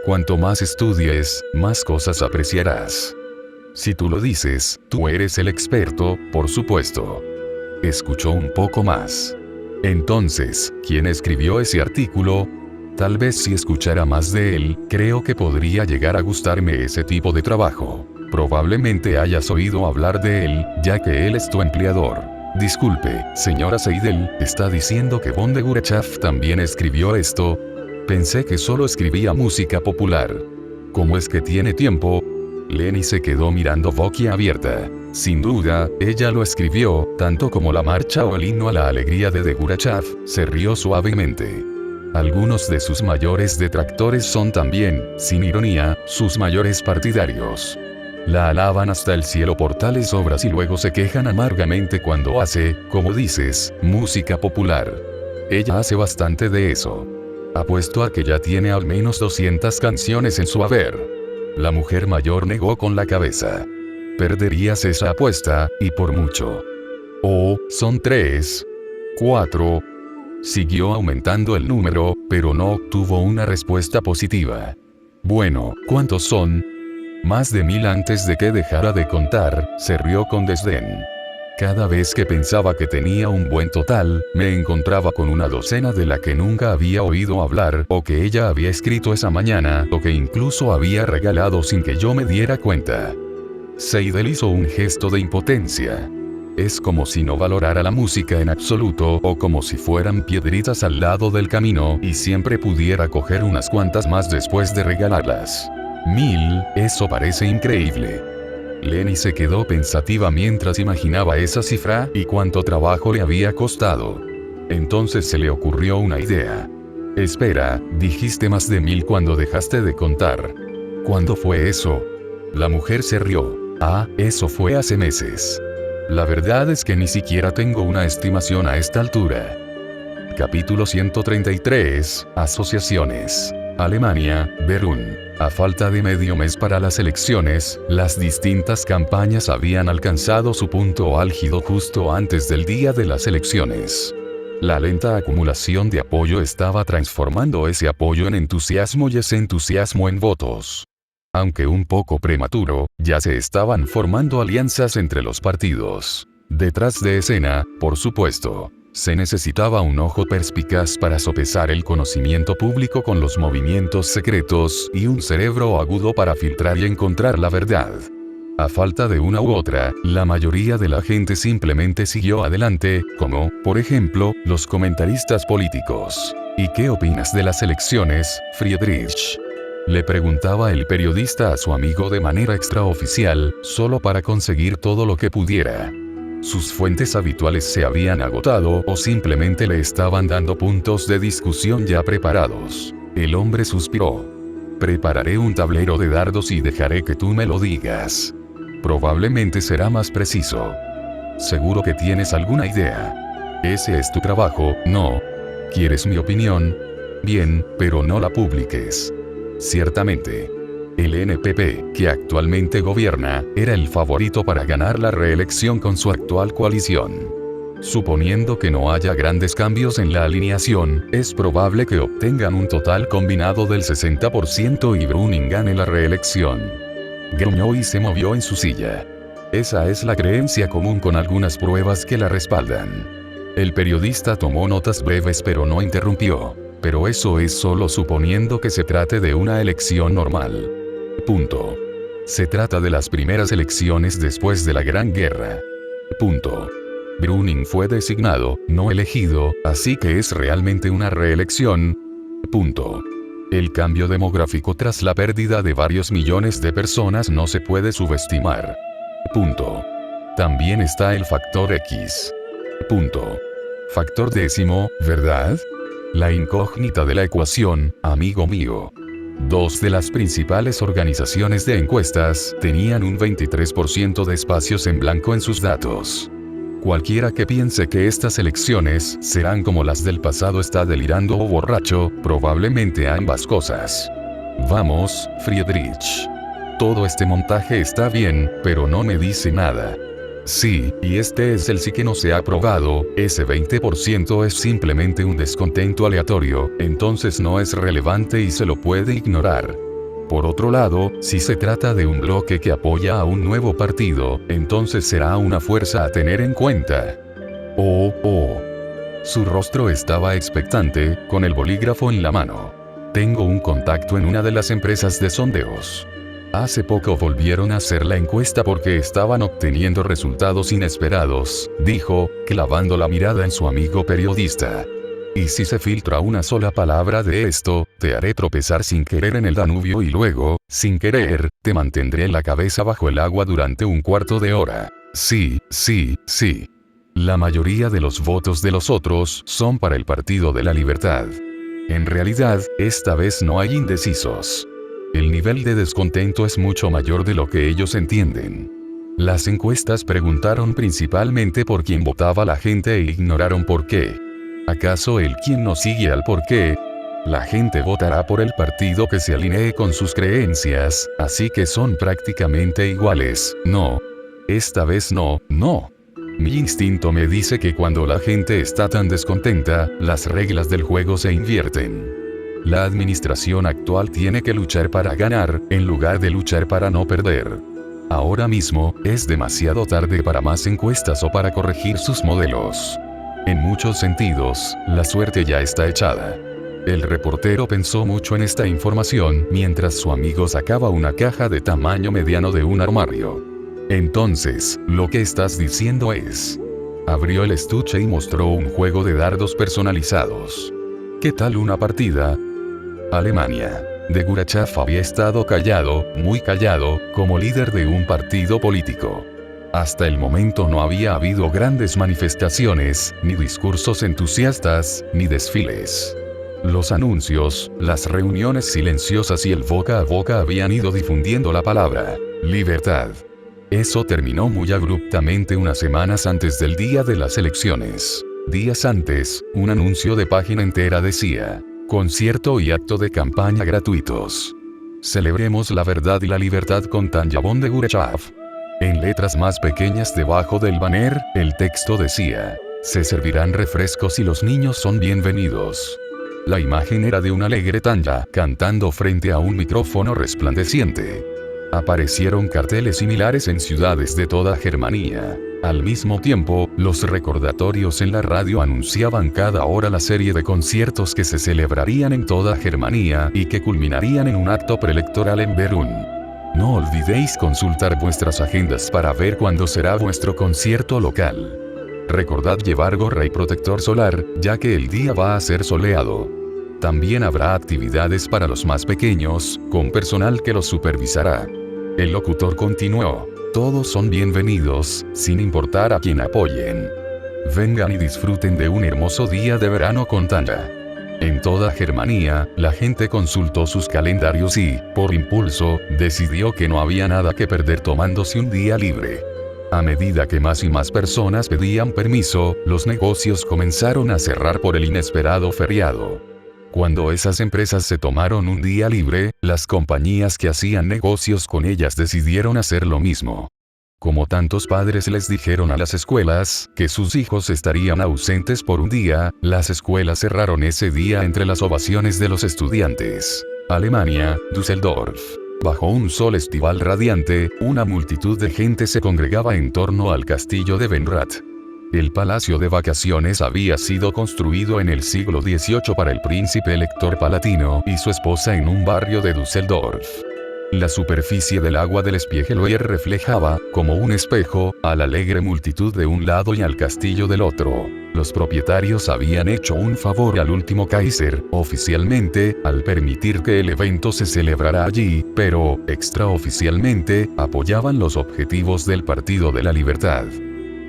Cuanto más estudies, más cosas apreciarás. Si tú lo dices, tú eres el experto, por supuesto. Escuchó un poco más. Entonces, ¿quién escribió ese artículo? Tal vez si escuchara más de él, creo que podría llegar a gustarme ese tipo de trabajo. Probablemente hayas oído hablar de él, ya que él es tu empleador. Disculpe, señora Seidel, ¿está diciendo que von de Gurechav también escribió esto? Pensé que solo escribía música popular. ¿Cómo es que tiene tiempo? Lenny se quedó mirando boquiabierta. Sin duda, ella lo escribió, tanto como la marcha o el himno a la alegría de Gurechav. Se rió suavemente. Algunos de sus mayores detractores son también, sin ironía, sus mayores partidarios. La alaban hasta el cielo por tales obras y luego se quejan amargamente cuando hace, como dices, música popular. Ella hace bastante de eso. Apuesto a que ya tiene al menos 200 canciones en su haber. La mujer mayor negó con la cabeza. Perderías esa apuesta, y por mucho. Oh, son 3. 4. Siguió aumentando el número, pero no obtuvo una respuesta positiva. Bueno, ¿cuántos son? Más de 1000 antes de que dejara de contar, se rió con desdén. Cada vez que pensaba que tenía un buen total, me encontraba con una docena de la que nunca había oído hablar, o que ella había escrito esa mañana, o que incluso había regalado sin que yo me diera cuenta. Seidel hizo un gesto de impotencia. Es como si no valorara la música en absoluto, o como si fueran piedritas al lado del camino, y siempre pudiera coger unas cuantas más después de regalarlas. 1000, eso parece increíble. Lenny se quedó pensativa mientras imaginaba esa cifra y cuánto trabajo le había costado. Entonces se le ocurrió una idea. Espera, dijiste más de 1000 cuando dejaste de contar. ¿Cuándo fue eso? La mujer se rió. Ah, eso fue hace meses. La verdad es que ni siquiera tengo una estimación a esta altura. Capítulo 133, Asociaciones. Alemania, Berún. A falta de medio mes para las elecciones, las distintas campañas habían alcanzado su punto álgido justo antes del día de las elecciones. La lenta acumulación de apoyo estaba transformando ese apoyo en entusiasmo y ese entusiasmo en votos. Aunque un poco prematuro, ya se estaban formando alianzas entre los partidos. Detrás de escena, por supuesto, se necesitaba un ojo perspicaz para sopesar el conocimiento público con los movimientos secretos y un cerebro agudo para filtrar y encontrar la verdad. A falta de una u otra, la mayoría de la gente simplemente siguió adelante, como, por ejemplo, los comentaristas políticos. ¿Y qué opinas de las elecciones, Friedrich? Le preguntaba el periodista a su amigo de manera extraoficial, solo para conseguir todo lo que pudiera. Sus fuentes habituales se habían agotado o simplemente le estaban dando puntos de discusión ya preparados. El hombre suspiró. Prepararé un tablero de dardos y dejaré que tú me lo digas. Probablemente será más preciso. Seguro que tienes alguna idea. Ese es tu trabajo, ¿no? ¿Quieres mi opinión? Bien, pero no la publiques. Ciertamente. El NPP, que actualmente gobierna, era el favorito para ganar la reelección con su actual coalición. Suponiendo que no haya grandes cambios en la alineación, es probable que obtengan un total combinado del 60% y Brüning gane la reelección. Gruñó y se movió en su silla. Esa es la creencia común con algunas pruebas que la respaldan. El periodista tomó notas breves pero no interrumpió. Pero eso es solo suponiendo que se trate de una elección normal. Punto. Se trata de las primeras elecciones después de la Gran Guerra. Punto. Brüning fue designado, no elegido, así que es realmente una reelección. Punto. El cambio demográfico tras la pérdida de varios millones de personas no se puede subestimar. Punto. También está el factor X. Punto. Factor décimo, ¿verdad? La incógnita de la ecuación, amigo mío. Dos de las principales organizaciones de encuestas tenían un 23% de espacios en blanco en sus datos. Cualquiera que piense que estas elecciones serán como las del pasado está delirando o borracho, probablemente ambas cosas. Vamos, Friedrich. Todo este montaje está bien, pero no me dice nada. Sí, y este es el sí que no se ha probado, ese 20% es simplemente un descontento aleatorio, entonces no es relevante y se lo puede ignorar. Por otro lado, si se trata de un bloque que apoya a un nuevo partido, entonces será una fuerza a tener en cuenta. Oh. Su rostro estaba expectante, con el bolígrafo en la mano. Tengo un contacto en una de las empresas de sondeos. Hace poco volvieron a hacer la encuesta porque estaban obteniendo resultados inesperados, dijo, clavando la mirada en su amigo periodista. Y si se filtra una sola palabra de esto, te haré tropezar sin querer en el Danubio y luego, sin querer, te mantendré la cabeza bajo el agua durante un cuarto de hora. Sí. La mayoría de los votos de los otros son para el Partido de la Libertad. En realidad, esta vez no hay indecisos. El nivel de descontento es mucho mayor de lo que ellos entienden. Las encuestas preguntaron principalmente por quién votaba la gente e ignoraron por qué. ¿Acaso el quién no sigue al por qué? La gente votará por el partido que se alinee con sus creencias, así que son prácticamente iguales. No. Esta vez no. Mi instinto me dice que cuando la gente está tan descontenta, las reglas del juego se invierten. La administración actual tiene que luchar para ganar, en lugar de luchar para no perder. Ahora mismo, es demasiado tarde para más encuestas o para corregir sus modelos. En muchos sentidos, la suerte ya está echada. El reportero pensó mucho en esta información mientras su amigo sacaba una caja de tamaño mediano de un armario. Entonces, lo que estás diciendo es... Abrió el estuche y mostró un juego de dardos personalizados. ¿Qué tal una partida? Alemania. De Gurachev había estado callado, muy callado, como líder de un partido político. Hasta el momento no había habido grandes manifestaciones, ni discursos entusiastas, ni desfiles. Los anuncios, las reuniones silenciosas y el boca a boca habían ido difundiendo la palabra libertad. Eso terminó muy abruptamente unas semanas antes del día de las elecciones. Días antes, un anuncio de página entera decía: concierto y acto de campaña gratuitos. Celebremos la verdad y la libertad con Tanya von de Gurachev. En letras más pequeñas debajo del banner, el texto decía: se servirán refrescos y los niños son bienvenidos. La imagen era de una alegre Tanya cantando frente a un micrófono resplandeciente. Aparecieron carteles similares en ciudades de toda Germania. Al mismo tiempo, los recordatorios en la radio anunciaban cada hora la serie de conciertos que se celebrarían en toda Germania y que culminarían en un acto preelectoral en Berlín. No olvidéis consultar vuestras agendas para ver cuándo será vuestro concierto local. Recordad llevar gorra y protector solar, ya que el día va a ser soleado. También habrá actividades para los más pequeños, con personal que los supervisará. El locutor continuó: todos son bienvenidos, sin importar a quién apoyen. Vengan y disfruten de un hermoso día de verano con Tanya. En toda Germania, la gente consultó sus calendarios y, por impulso, decidió que no había nada que perder tomándose un día libre. A medida que más y más personas pedían permiso, los negocios comenzaron a cerrar por el inesperado feriado. Cuando esas empresas se tomaron un día libre, las compañías que hacían negocios con ellas decidieron hacer lo mismo. Como tantos padres les dijeron a las escuelas que sus hijos estarían ausentes por un día, las escuelas cerraron ese día entre las ovaciones de los estudiantes. Alemania, Düsseldorf. Bajo un sol estival radiante, una multitud de gente se congregaba en torno al castillo de Benrath. El palacio de vacaciones había sido construido en el siglo XVIII para el príncipe elector palatino y su esposa en un barrio de Düsseldorf. La superficie del agua del Spiegeloer reflejaba, como un espejo, a la alegre multitud de un lado y al castillo del otro. Los propietarios habían hecho un favor al último Kaiser, oficialmente, al permitir que el evento se celebrara allí, pero, extraoficialmente, apoyaban los objetivos del Partido de la Libertad.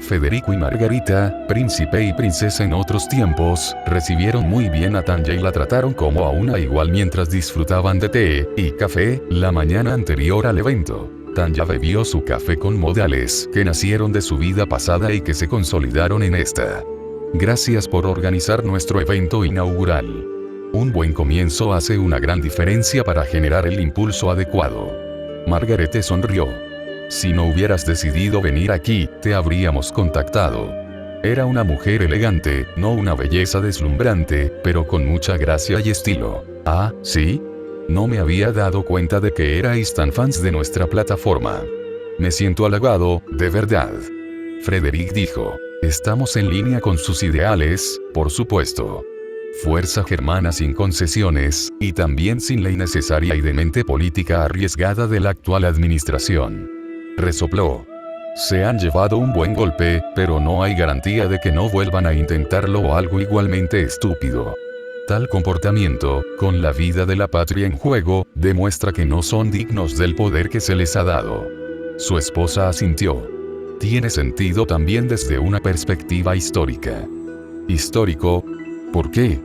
Federico y Margarita, príncipe y princesa en otros tiempos, recibieron muy bien a Tanya y la trataron como a una igual mientras disfrutaban de té y café la mañana anterior al evento. Tanya bebió su café con modales que nacieron de su vida pasada y que se consolidaron en esta. Gracias por organizar nuestro evento inaugural. Un buen comienzo hace una gran diferencia para generar el impulso adecuado. Margarete sonrió. Si no hubieras decidido venir aquí, te habríamos contactado. Era una mujer elegante, no una belleza deslumbrante, pero con mucha gracia y estilo. Ah, ¿sí? No me había dado cuenta de que erais tan fans de nuestra plataforma. Me siento halagado, de verdad. Frederick dijo. Estamos en línea con sus ideales, por supuesto. Fuerza germana sin concesiones, y también sin la innecesaria y demente política arriesgada de la actual administración. Resopló. Se han llevado un buen golpe, pero no hay garantía de que no vuelvan a intentarlo o algo igualmente estúpido. Tal comportamiento, con la vida de la patria en juego, demuestra que no son dignos del poder que se les ha dado. Su esposa asintió. Tiene sentido también desde una perspectiva histórica. ¿Histórico? ¿Por qué?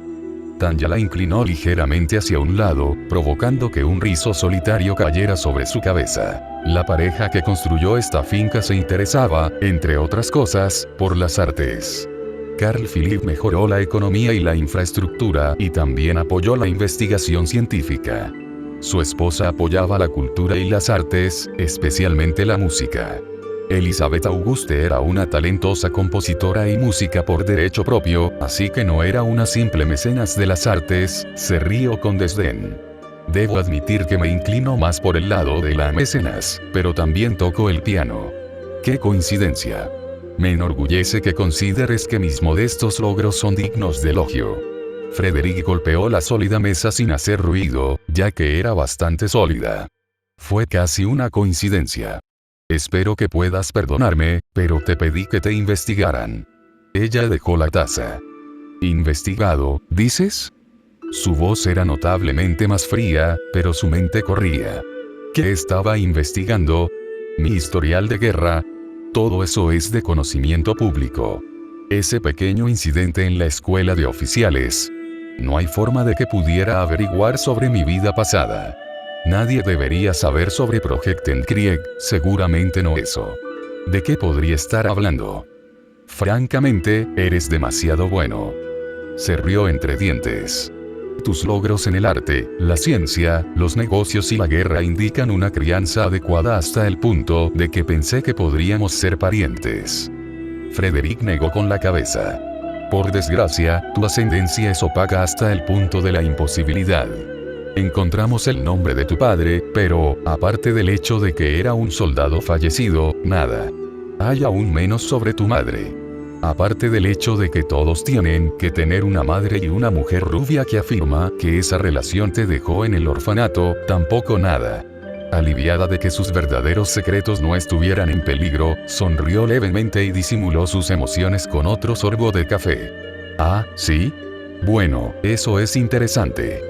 Tanya la inclinó ligeramente hacia un lado, provocando que un rizo solitario cayera sobre su cabeza. La pareja que construyó esta finca se interesaba, entre otras cosas, por las artes. Carl Philipp mejoró la economía y la infraestructura y también apoyó la investigación científica. Su esposa apoyaba la cultura y las artes, especialmente la música. Elizabeth Auguste era una talentosa compositora y música por derecho propio, así que no era una simple mecenas de las artes, se rió con desdén. Debo admitir que me inclino más por el lado de la mecenas, pero también toco el piano. ¡Qué coincidencia! Me enorgullece que consideres que mis modestos logros son dignos de elogio. Frederick golpeó la sólida mesa sin hacer ruido, ya que era bastante sólida. Fue casi una coincidencia. Espero que puedas perdonarme, pero te pedí que te investigaran. Ella dejó la taza. ¿Investigado, dices? Su voz era notablemente más fría, pero su mente corría. ¿Qué estaba investigando? Mi historial de guerra. Todo eso es de conocimiento público. Ese pequeño incidente en la escuela de oficiales. No hay forma de que pudiera averiguar sobre mi vida pasada. Nadie debería saber sobre Projektenkrieg, seguramente no eso. ¿De qué podría estar hablando? Francamente, eres demasiado bueno. Se rió entre dientes. Tus logros en el arte, la ciencia, los negocios y la guerra indican una crianza adecuada hasta el punto de que pensé que podríamos ser parientes. Frederick negó con la cabeza. Por desgracia, tu ascendencia es opaca hasta el punto de la imposibilidad. Encontramos el nombre de tu padre, pero, aparte del hecho de que era un soldado fallecido, nada. Hay aún menos sobre tu madre. Aparte del hecho de que todos tienen que tener una madre y una mujer rubia que afirma que esa relación te dejó en el orfanato, tampoco nada. Aliviada de que sus verdaderos secretos no estuvieran en peligro, sonrió levemente y disimuló sus emociones con otro sorbo de café. Ah, ¿sí? Bueno, eso es interesante.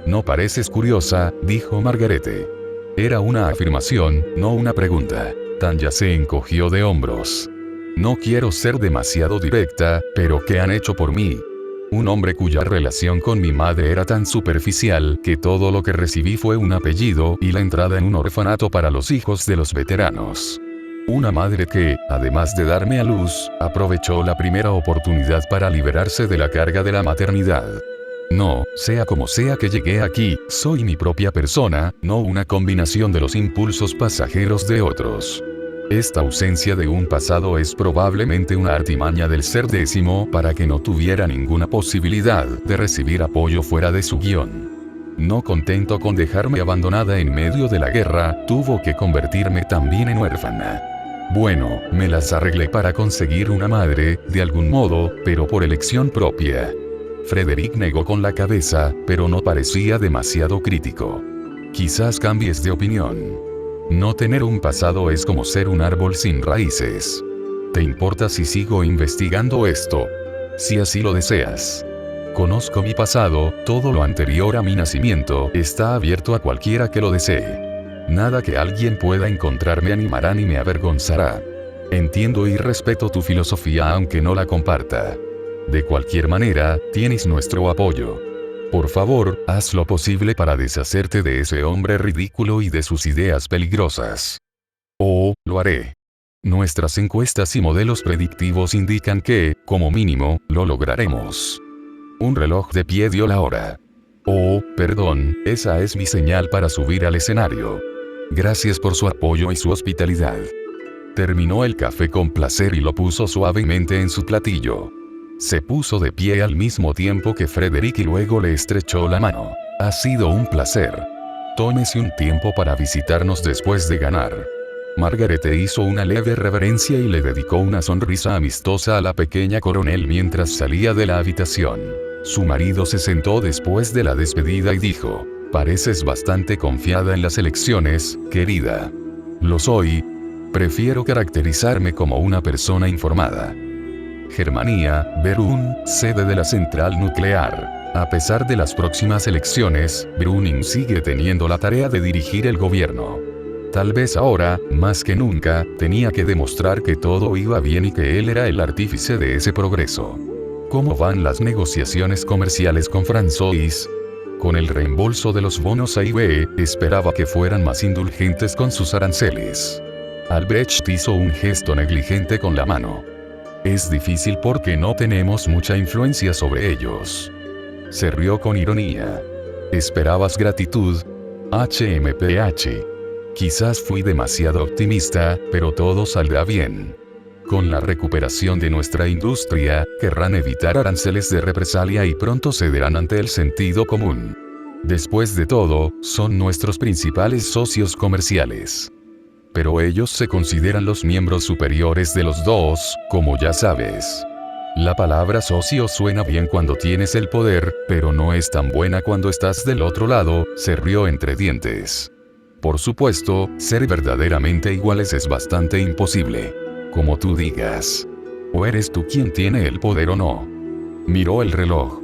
No pareces curiosa, dijo Margarete. Era una afirmación, no una pregunta. Tanya se encogió de hombros. No quiero ser demasiado directa, pero ¿qué han hecho por mí? Un hombre cuya relación con mi madre era tan superficial que todo lo que recibí fue un apellido y la entrada en un orfanato para los hijos de los veteranos. Una madre que, además de darme a luz, aprovechó la primera oportunidad para liberarse de la carga de la maternidad. No, sea como sea que llegué aquí, soy mi propia persona, no una combinación de los impulsos pasajeros de otros. Esta ausencia de un pasado es probablemente una artimaña del ser décimo para que no tuviera ninguna posibilidad de recibir apoyo fuera de su guión. No contento con dejarme abandonada en medio de la guerra, tuvo que convertirme también en huérfana. Bueno, me las arreglé para conseguir una madre, de algún modo, pero por elección propia. Frederick negó con la cabeza, pero no parecía demasiado crítico. Quizás cambies de opinión. No tener un pasado es como ser un árbol sin raíces. ¿Te importa si sigo investigando esto? Si así lo deseas. Conozco mi pasado, todo lo anterior a mi nacimiento está abierto a cualquiera que lo desee. Nada que alguien pueda encontrar me animará ni me avergonzará. Entiendo y respeto tu filosofía aunque no la comparta. De cualquier manera, tienes nuestro apoyo. Por favor, haz lo posible para deshacerte de ese hombre ridículo y de sus ideas peligrosas. Oh, lo haré. Nuestras encuestas y modelos predictivos indican que, como mínimo, lo lograremos. Un reloj de pie dio la hora. Oh, perdón, esa es mi señal para subir al escenario. Gracias por su apoyo y su hospitalidad. Terminó el café con placer y lo puso suavemente en su platillo. Se puso de pie al mismo tiempo que Frederick y luego le estrechó la mano. Ha sido un placer. Tómese un tiempo para visitarnos después de ganar. Margaret hizo una leve reverencia y le dedicó una sonrisa amistosa a la pequeña coronel mientras salía de la habitación. Su marido se sentó después de la despedida y dijo: pareces bastante confiada en las elecciones, querida. Lo soy. Prefiero caracterizarme como una persona informada. Germania, Berun, sede de la central nuclear. A pesar de las próximas elecciones, Brüning sigue teniendo la tarea de dirigir el gobierno. Tal vez ahora, más que nunca, tenía que demostrar que todo iba bien y que él era el artífice de ese progreso. ¿Cómo van las negociaciones comerciales con François? Con el reembolso de los bonos A y B, esperaba que fueran más indulgentes con sus aranceles. Albrecht hizo un gesto negligente con la mano. Es difícil porque no tenemos mucha influencia sobre ellos. Se rió con ironía. ¿Esperabas gratitud? HMPH. Quizás fui demasiado optimista, pero todo saldrá bien. Con la recuperación de nuestra industria, querrán evitar aranceles de represalia y pronto cederán ante el sentido común. Después de todo, son nuestros principales socios comerciales. Pero ellos se consideran los miembros superiores de los dos, como ya sabes. La palabra socio suena bien cuando tienes el poder, pero no es tan buena cuando estás del otro lado, se rió entre dientes. Por supuesto, ser verdaderamente iguales es bastante imposible. Como tú digas. O eres tú quien tiene el poder o no. Miró el reloj.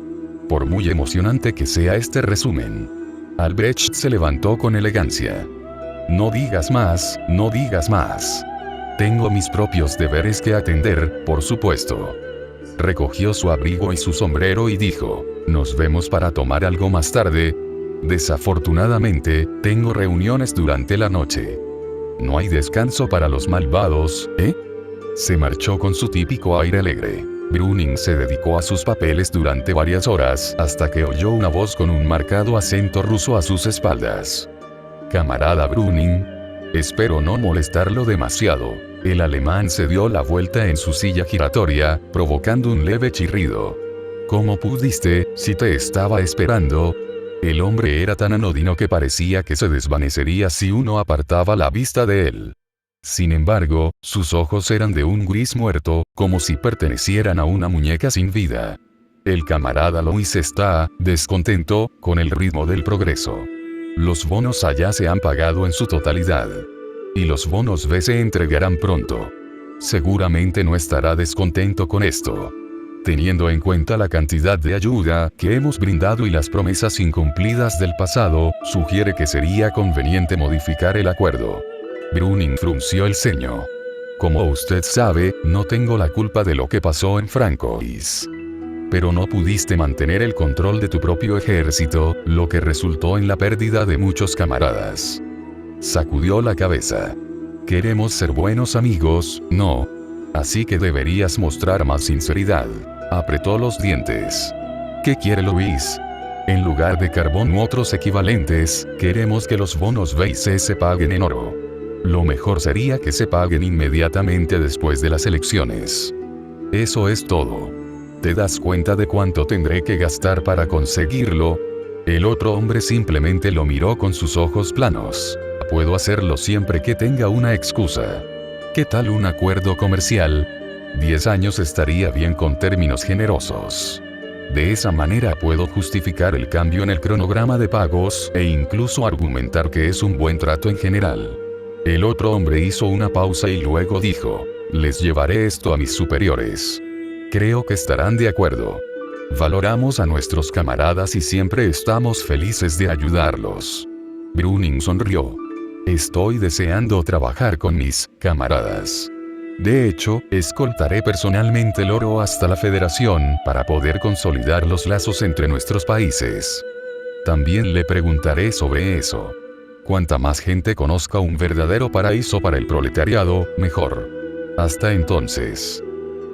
Por muy emocionante que sea este resumen. Albrecht se levantó con elegancia. No digas más, no digas más. Tengo mis propios deberes que atender, por supuesto. Recogió su abrigo y su sombrero y dijo: nos vemos para tomar algo más tarde. Desafortunadamente, tengo reuniones durante la noche. No hay descanso para los malvados, ¿eh? Se marchó con su típico aire alegre. Brüning se dedicó a sus papeles durante varias horas hasta que oyó una voz con un marcado acento ruso a sus espaldas. Camarada Brüning. Espero no molestarlo demasiado. El alemán se dio la vuelta en su silla giratoria, provocando un leve chirrido. ¿Cómo pudiste, si te estaba esperando? El hombre era tan anodino que parecía que se desvanecería si uno apartaba la vista de él. Sin embargo, sus ojos eran de un gris muerto, como si pertenecieran a una muñeca sin vida. El camarada Louis está descontento con el ritmo del progreso. Los bonos allá se han pagado en su totalidad. Y los bonos B se entregarán pronto. Seguramente no estará descontento con esto. Teniendo en cuenta la cantidad de ayuda que hemos brindado y las promesas incumplidas del pasado, sugiere que sería conveniente modificar el acuerdo. Brüning frunció el ceño. Como usted sabe, no tengo la culpa de lo que pasó en Francois. Pero no pudiste mantener el control de tu propio ejército, lo que resultó en la pérdida de muchos camaradas. Sacudió la cabeza. Queremos ser buenos amigos, ¿no? Así que deberías mostrar más sinceridad. Apretó los dientes. ¿Qué quiere Luis? En lugar de carbón u otros equivalentes, queremos que los bonos B y C se paguen en oro. Lo mejor sería que se paguen inmediatamente después de las elecciones. Eso es todo. ¿Te das cuenta de cuánto tendré que gastar para conseguirlo? El otro hombre simplemente lo miró con sus ojos planos. Puedo hacerlo siempre que tenga una excusa. ¿Qué tal un acuerdo comercial? 10 años estaría bien con términos generosos. De esa manera puedo justificar el cambio en el cronograma de pagos, e incluso argumentar que es un buen trato en general. El otro hombre hizo una pausa y luego dijo: les llevaré esto a mis superiores. Creo que estarán de acuerdo. Valoramos a nuestros camaradas y siempre estamos felices de ayudarlos. Browning sonrió. Estoy deseando trabajar con mis camaradas. De hecho, escoltaré personalmente el oro hasta la Federación para poder consolidar los lazos entre nuestros países. También le preguntaré sobre eso. Cuanta más gente conozca un verdadero paraíso para el proletariado, mejor. Hasta entonces.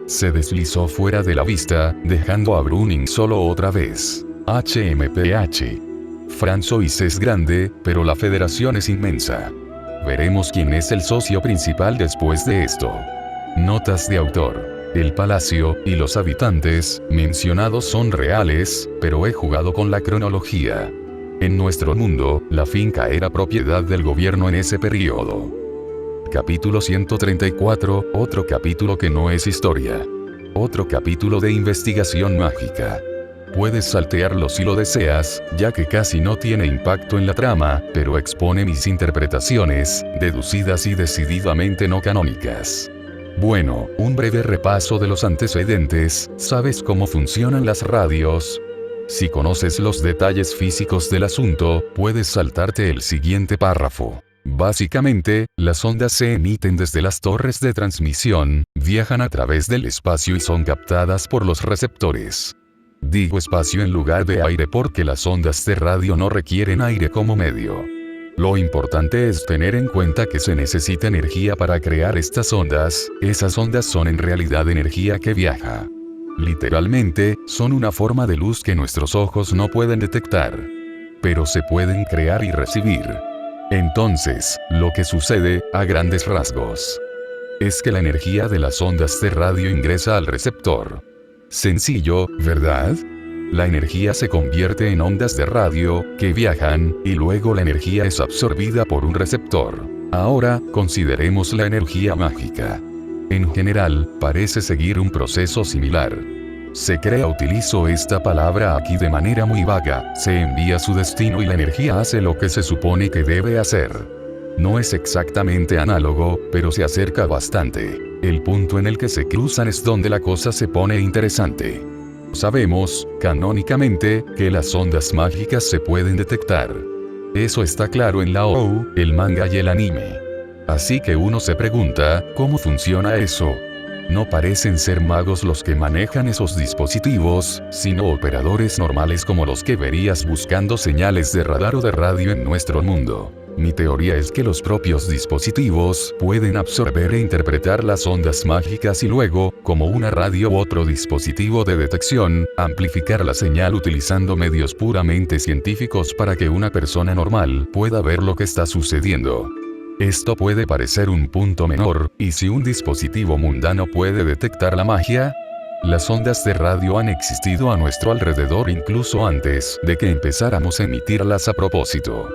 Se deslizó fuera de la vista, dejando a Browning solo otra vez. HMPH. Francois es grande, pero la Federación es inmensa. Veremos quién es el socio principal después de esto. Notas de autor. El palacio, y los habitantes, mencionados son reales, pero he jugado con la cronología. En nuestro mundo, la finca era propiedad del gobierno en ese periodo. Capítulo 134, otro capítulo que no es historia. Otro capítulo de investigación mágica. Puedes saltearlo si lo deseas, ya que casi no tiene impacto en la trama, pero expone mis interpretaciones, deducidas y decididamente no canónicas. Bueno, un breve repaso de los antecedentes. ¿Sabes cómo funcionan las radios? Si conoces los detalles físicos del asunto, puedes saltarte el siguiente párrafo. Básicamente, las ondas se emiten desde las torres de transmisión, viajan a través del espacio y son captadas por los receptores. Digo espacio en lugar de aire porque las ondas de radio no requieren aire como medio. Lo importante es tener en cuenta que se necesita energía para crear estas ondas. Esas ondas son en realidad energía que viaja. Literalmente, son una forma de luz que nuestros ojos no pueden detectar. Pero se pueden crear y recibir. Entonces, lo que sucede, a grandes rasgos, es que la energía de las ondas de radio ingresa al receptor. Sencillo, ¿verdad? La energía se convierte en ondas de radio, que viajan, y luego la energía es absorbida por un receptor. Ahora, consideremos la energía mágica. En general, parece seguir un proceso similar. Se crea, utilizo esta palabra aquí de manera muy vaga, se envía su destino y la energía hace lo que se supone que debe hacer. No es exactamente análogo, pero se acerca bastante. El punto en el que se cruzan es donde la cosa se pone interesante. Sabemos, canónicamente, que las ondas mágicas se pueden detectar. Eso está claro en la OU, el manga y el anime. Así que uno se pregunta, ¿cómo funciona eso? No parecen ser magos los que manejan esos dispositivos, sino operadores normales como los que verías buscando señales de radar o de radio en nuestro mundo. Mi teoría es que los propios dispositivos pueden absorber e interpretar las ondas mágicas y luego, como una radio u otro dispositivo de detección, amplificar la señal utilizando medios puramente científicos para que una persona normal pueda ver lo que está sucediendo. Esto puede parecer un punto menor, y si un dispositivo mundano puede detectar la magia, las ondas de radio han existido a nuestro alrededor incluso antes de que empezáramos a emitirlas a propósito.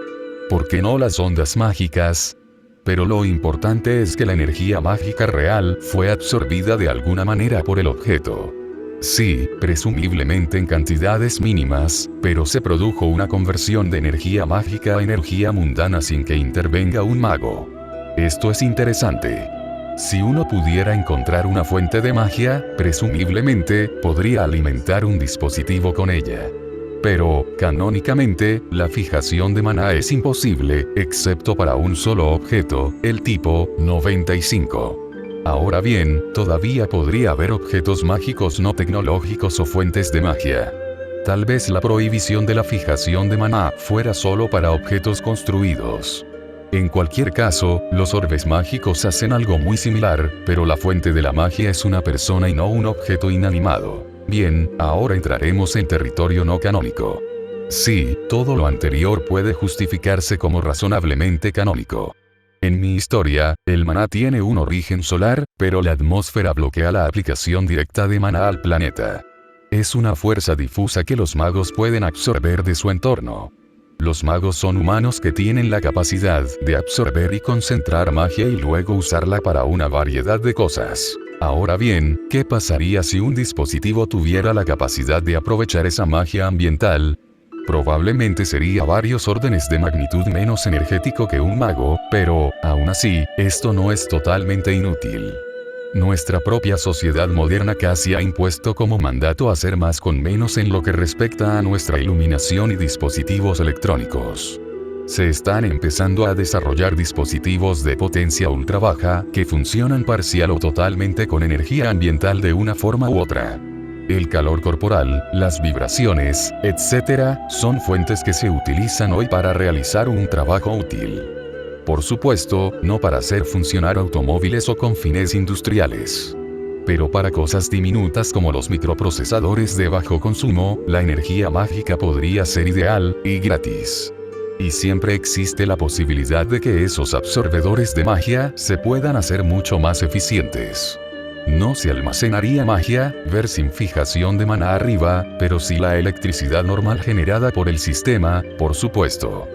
¿Por qué no las ondas mágicas? Pero lo importante es que la energía mágica real fue absorbida de alguna manera por el objeto. Sí, presumiblemente en cantidades mínimas, pero se produjo una conversión de energía mágica a energía mundana sin que intervenga un mago. Esto es interesante. Si uno pudiera encontrar una fuente de magia, presumiblemente, podría alimentar un dispositivo con ella. Pero, canónicamente, la fijación de maná es imposible, excepto para un solo objeto, el tipo 95. Ahora bien, todavía podría haber objetos mágicos no tecnológicos o fuentes de magia. Tal vez la prohibición de la fijación de maná fuera solo para objetos construidos. En cualquier caso, los orbes mágicos hacen algo muy similar, pero la fuente de la magia es una persona y no un objeto inanimado. Bien, ahora entraremos en territorio no canónico. Sí, todo lo anterior puede justificarse como razonablemente canónico. En mi historia, el maná tiene un origen solar, pero la atmósfera bloquea la aplicación directa de maná al planeta. Es una fuerza difusa que los magos pueden absorber de su entorno. Los magos son humanos que tienen la capacidad de absorber y concentrar magia y luego usarla para una variedad de cosas. Ahora bien, ¿qué pasaría si un dispositivo tuviera la capacidad de aprovechar esa magia ambiental? Probablemente sería varios órdenes de magnitud menos energético que un mago, pero, aún así, esto no es totalmente inútil. Nuestra propia sociedad moderna casi ha impuesto como mandato hacer más con menos en lo que respecta a nuestra iluminación y dispositivos electrónicos. Se están empezando a desarrollar dispositivos de potencia ultra baja que funcionan parcial o totalmente con energía ambiental de una forma u otra. El calor corporal, las vibraciones, etc., son fuentes que se utilizan hoy para realizar un trabajo útil. Por supuesto, no para hacer funcionar automóviles o con fines industriales. Pero para cosas diminutas como los microprocesadores de bajo consumo, la energía mágica podría ser ideal, y gratis. Y siempre existe la posibilidad de que esos absorbedores de magia se puedan hacer mucho más eficientes. No se almacenaría magia, ver sin fijación de maná arriba, pero sí la electricidad normal generada por el sistema, por supuesto.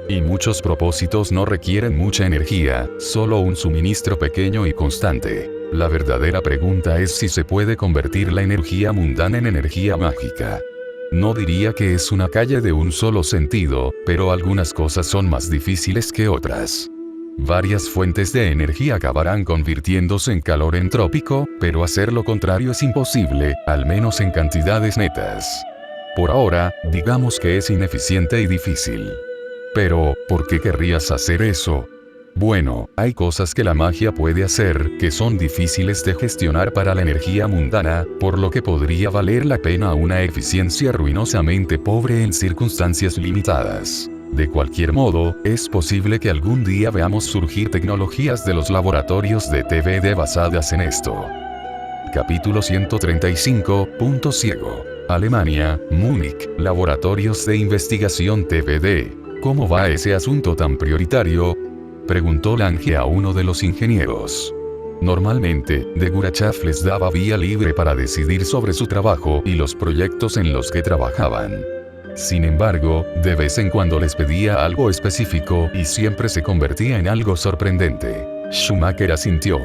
Y muchos propósitos no requieren mucha energía, solo un suministro pequeño y constante. La verdadera pregunta es si se puede convertir la energía mundana en energía mágica. No diría que es una calle de un solo sentido, pero algunas cosas son más difíciles que otras. Varias fuentes de energía acabarán convirtiéndose en calor entrópico, pero hacer lo contrario es imposible, al menos en cantidades netas. Por ahora, digamos que es ineficiente y difícil. Pero, ¿por qué querrías hacer eso? Bueno, hay cosas que la magia puede hacer que son difíciles de gestionar para la energía mundana, por lo que podría valer la pena una eficiencia ruinosamente pobre en circunstancias limitadas. De cualquier modo, es posible que algún día veamos surgir tecnologías de los laboratorios de TVD basadas en esto. Capítulo 135. Punto ciego. Alemania, Múnich, Laboratorios de Investigación TVD. ¿Cómo va ese asunto tan prioritario?, preguntó Lange a uno de los ingenieros. Normalmente, de Gurachav les daba vía libre para decidir sobre su trabajo y los proyectos en los que trabajaban. Sin embargo, de vez en cuando les pedía algo específico y siempre se convertía en algo sorprendente. Schumacher asintió.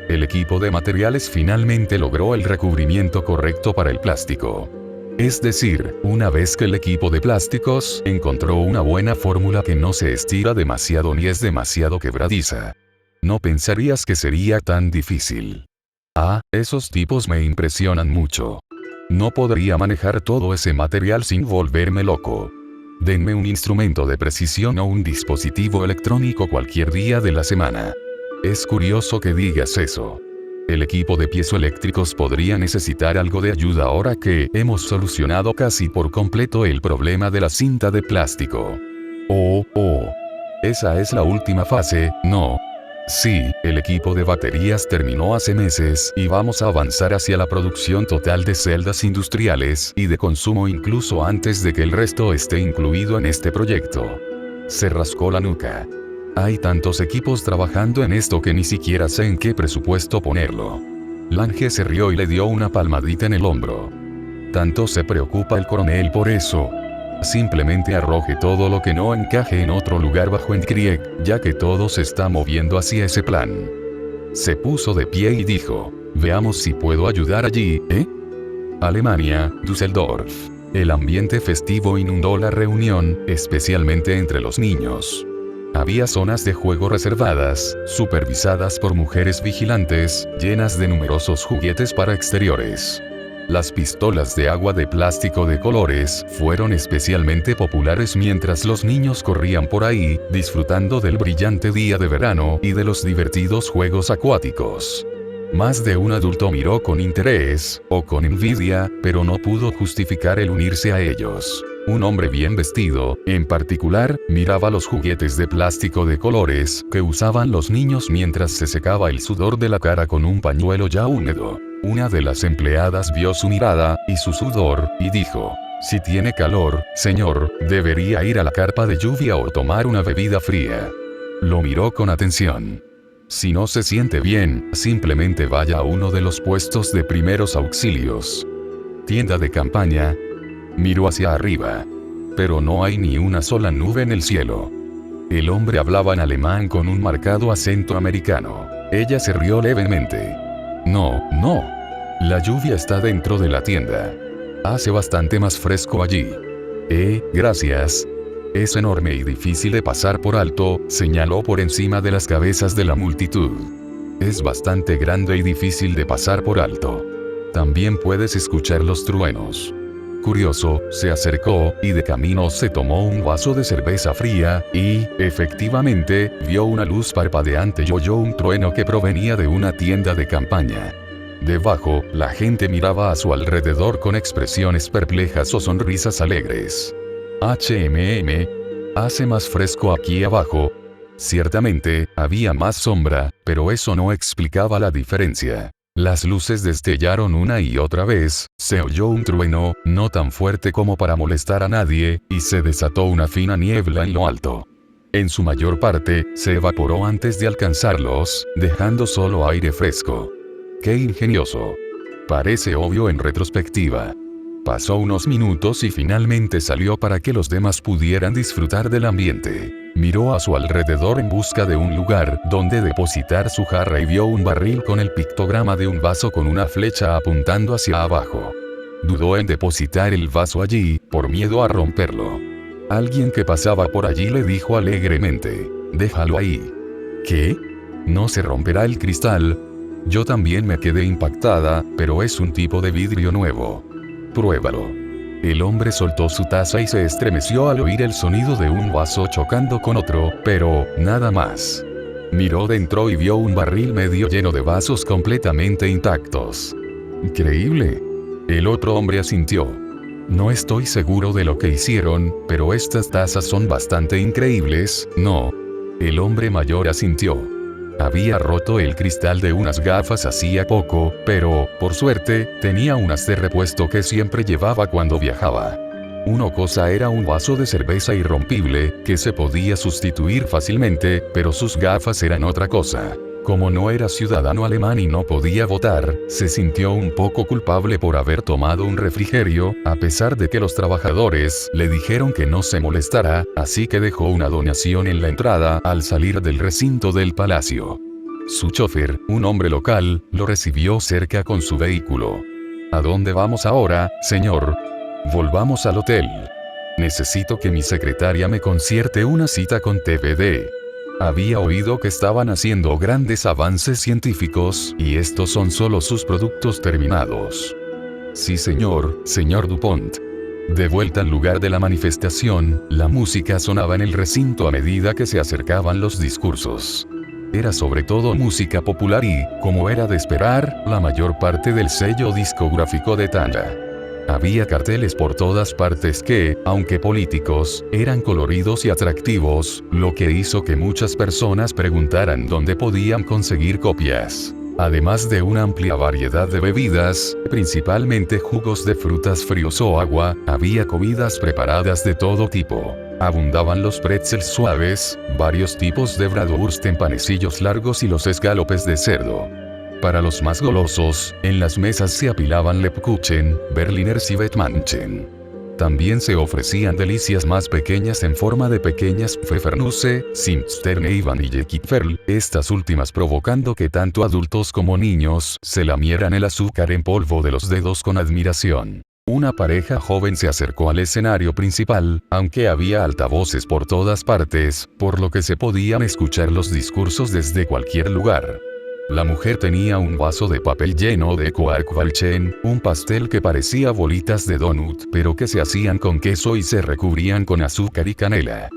El equipo de materiales finalmente logró el recubrimiento correcto para el plástico. Es decir, una vez que el equipo de plásticos encontró una buena fórmula que no se estira demasiado ni es demasiado quebradiza. No pensarías que sería tan difícil. Ah, esos tipos me impresionan mucho. No podría manejar todo ese material sin volverme loco. Denme un instrumento de precisión o un dispositivo electrónico cualquier día de la semana. Es curioso que digas eso. El equipo de piezoeléctricos podría necesitar algo de ayuda ahora que hemos solucionado casi por completo el problema de la cinta de plástico. Oh. Esa es la última fase, ¿no? Sí, el equipo de baterías terminó hace meses y vamos a avanzar hacia la producción total de celdas industriales y de consumo incluso antes de que el resto esté incluido en este proyecto. Se rascó la nuca. Hay tantos equipos trabajando en esto que ni siquiera sé en qué presupuesto ponerlo. Lange se rió y le dio una palmadita en el hombro. Tanto se preocupa el coronel por eso. Simplemente arroje todo lo que no encaje en otro lugar bajo en Krieg, ya que todo se está moviendo hacia ese plan. Se puso de pie y dijo, veamos si puedo ayudar allí, ¿eh? Alemania, Düsseldorf. El ambiente festivo inundó la reunión, especialmente entre los niños. Había zonas de juego reservadas, supervisadas por mujeres vigilantes, llenas de numerosos juguetes para exteriores. Las pistolas de agua de plástico de colores fueron especialmente populares mientras los niños corrían por ahí, disfrutando del brillante día de verano y de los divertidos juegos acuáticos. Más de un adulto miró con interés, o con envidia, pero no pudo justificar el unirse a ellos. Un hombre bien vestido, en particular, miraba los juguetes de plástico de colores que usaban los niños mientras se secaba el sudor de la cara con un pañuelo ya húmedo. Una de las empleadas vio su mirada y su sudor, y dijo, si tiene calor, señor, debería ir a la carpa de lluvia o tomar una bebida fría. Lo miró con atención. Si no se siente bien, simplemente vaya a uno de los puestos de primeros auxilios. Tienda de campaña. Miró hacia arriba. pero no hay ni una sola nube en el cielo. El hombre hablaba en alemán con un marcado acento americano. Ella se rió levemente. No, no. La lluvia está dentro de la tienda. Hace bastante más fresco allí. Gracias. Es enorme y difícil de pasar por alto, señaló por encima de las cabezas de la multitud. Es bastante grande y difícil de pasar por alto. También puedes escuchar los truenos. Curioso, se acercó, y de camino se tomó un vaso de cerveza fría, y, efectivamente, vio una luz parpadeante y oyó un trueno que provenía de una tienda de campaña. Debajo, la gente miraba a su alrededor con expresiones perplejas o sonrisas alegres. Hace más fresco aquí abajo. Ciertamente, había más sombra, pero eso no explicaba la diferencia. Las luces destellaron una y otra vez, se oyó un trueno, no tan fuerte como para molestar a nadie, y se desató una fina niebla en lo alto. En su mayor parte, se evaporó antes de alcanzarlos, dejando solo aire fresco. ¡Qué ingenioso! Parece obvio en retrospectiva. Pasó unos minutos y finalmente salió para que los demás pudieran disfrutar del ambiente. Miró a su alrededor en busca de un lugar donde depositar su jarra y vio un barril con el pictograma de un vaso con una flecha apuntando hacia abajo. Dudó en depositar el vaso allí, por miedo a romperlo. Alguien que pasaba por allí le dijo alegremente: «Déjalo ahí». ¿Qué? ¿No se romperá el cristal? Yo también me quedé impactada, pero es un tipo de vidrio nuevo. Pruébalo. El hombre soltó su taza y se estremeció al oír el sonido de un vaso chocando con otro, pero, nada más. Miró dentro y vio un barril medio lleno de vasos completamente intactos. Increíble. El otro hombre asintió. No estoy seguro de lo que hicieron, pero estas tazas son bastante increíbles, ¿no? El hombre mayor asintió. Había roto el cristal de unas gafas hacía poco, pero, por suerte, tenía unas de repuesto que siempre llevaba cuando viajaba. Una cosa era un vaso de cerveza irrompible, que se podía sustituir fácilmente, pero sus gafas eran otra cosa. Como no era ciudadano alemán y no podía votar, se sintió un poco culpable por haber tomado un refrigerio, a pesar de que los trabajadores le dijeron que no se molestara, así que dejó una donación en la entrada al salir del recinto del palacio. Su chofer, un hombre local, lo recibió cerca con su vehículo. ¿A dónde vamos ahora, señor? Volvamos al hotel. Necesito que mi secretaria me concierte una cita con TVD. Había oído que estaban haciendo grandes avances científicos, y estos son solo sus productos terminados. Sí señor Dupont. De vuelta al lugar de la manifestación, la música sonaba en el recinto a medida que se acercaban los discursos. Era sobre todo música popular y, como era de esperar, la mayor parte del sello discográfico de Tanda. Había carteles por todas partes que, aunque políticos, eran coloridos y atractivos, lo que hizo que muchas personas preguntaran dónde podían conseguir copias. Además de una amplia variedad de bebidas, principalmente jugos de frutas fríos o agua, había comidas preparadas de todo tipo. Abundaban los pretzels suaves, varios tipos de bratwurst en panecillos largos y los escalopes de cerdo. Para los más golosos, en las mesas se apilaban Lebkuchen, Berliners y Bettmanchen. También se ofrecían delicias más pequeñas en forma de pequeñas Pfeffernüsse, Zimtsterne y Vanillekipferl, estas últimas provocando que tanto adultos como niños se lamieran el azúcar en polvo de los dedos con admiración. Una pareja joven se acercó al escenario principal, aunque había altavoces por todas partes, por lo que se podían escuchar los discursos desde cualquier lugar. La mujer tenía un vaso de papel lleno de Quarkwälchen, un pastel que parecía bolitas de donut, pero que se hacían con queso y se recubrían con azúcar y canela.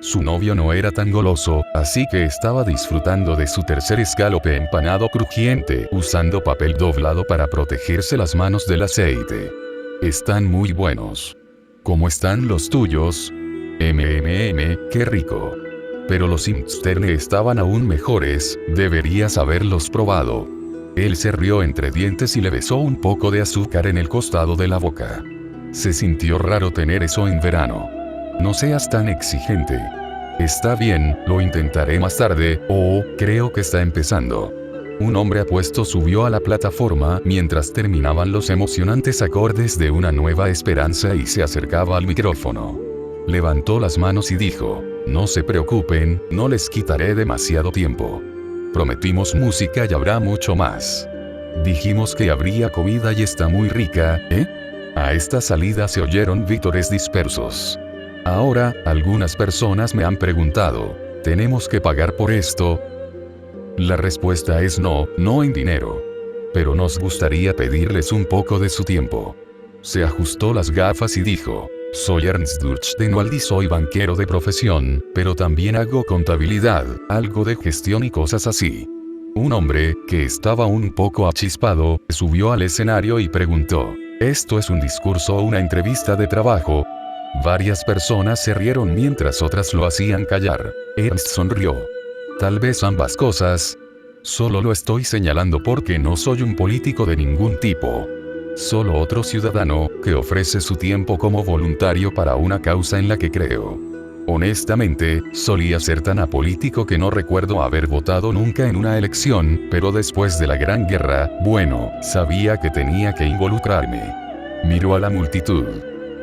Su novio no era tan goloso, así que estaba disfrutando de su tercer escalope empanado crujiente, usando papel doblado para protegerse las manos del aceite. Están muy buenos. ¿Cómo están los tuyos? Qué rico. Pero los Zimtsterne estaban aún mejores, deberías haberlos probado. Él se rió entre dientes y le besó un poco de azúcar en el costado de la boca. Se sintió raro tener eso en verano. No seas tan exigente. Está bien, lo intentaré más tarde, creo que está empezando. Un hombre apuesto subió a la plataforma mientras terminaban los emocionantes acordes de Una nueva esperanza y se acercaba al micrófono. Levantó las manos y dijo, no se preocupen, no les quitaré demasiado tiempo. Prometimos música y habrá mucho más. Dijimos que habría comida y está muy rica, ¿eh? A esta salida se oyeron vítores dispersos. Ahora, algunas personas me han preguntado, ¿tenemos que pagar por esto? La respuesta es no, no en dinero. Pero nos gustaría pedirles un poco de su tiempo. Se ajustó las gafas y dijo, soy Ernst Durchtenwaldi, soy banquero de profesión, pero también hago contabilidad, algo de gestión y cosas así. Un hombre, que estaba un poco achispado, subió al escenario y preguntó, ¿esto es un discurso o una entrevista de trabajo? Varias personas se rieron mientras otras lo hacían callar. Ernst sonrió. Tal vez ambas cosas. Solo lo estoy señalando porque no soy un político de ningún tipo. Solo otro ciudadano, que ofrece su tiempo como voluntario para una causa en la que creo. Honestamente, solía ser tan apolítico que no recuerdo haber votado nunca en una elección, pero después de la Gran Guerra, bueno, sabía que tenía que involucrarme. Miró a la multitud.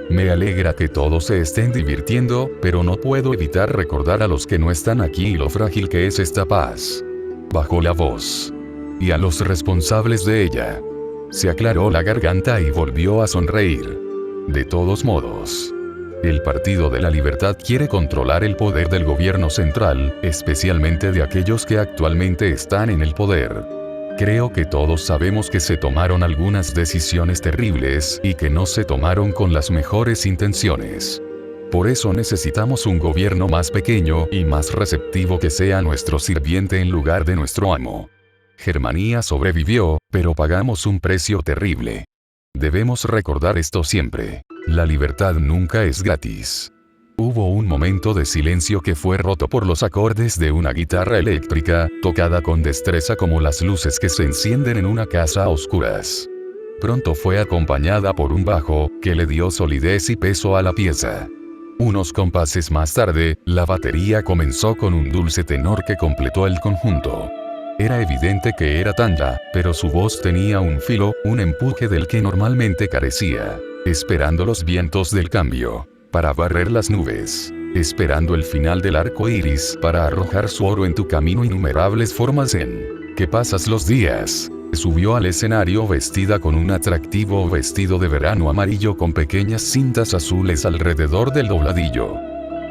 Me alegra que todos se estén divirtiendo, pero no puedo evitar recordar a los que no están aquí y lo frágil que es esta paz. Bajó la voz. Y a los responsables de ella. Se aclaró la garganta y volvió a sonreír. De todos modos, el Partido de la Libertad quiere controlar el poder del gobierno central, especialmente de aquellos que actualmente están en el poder. Creo que todos sabemos que se tomaron algunas decisiones terribles y que no se tomaron con las mejores intenciones. Por eso necesitamos un gobierno más pequeño y más receptivo que sea nuestro sirviente en lugar de nuestro amo. Germania sobrevivió, pero pagamos un precio terrible. Debemos recordar esto siempre. La libertad nunca es gratis. Hubo un momento de silencio que fue roto por los acordes de una guitarra eléctrica, tocada con destreza como las luces que se encienden en una casa a oscuras. Pronto fue acompañada por un bajo, que le dio solidez y peso a la pieza. Unos compases más tarde, la batería comenzó con un dulce tenor que completó el conjunto. Era evidente que era Tanja, pero su voz tenía un filo, un empuje del que normalmente carecía. Esperando los vientos del cambio, para barrer las nubes. Esperando el final del arco iris, para arrojar su oro en tu camino innumerables formas en que pasas los días. Subió al escenario vestida con un atractivo vestido de verano amarillo con pequeñas cintas azules alrededor del dobladillo.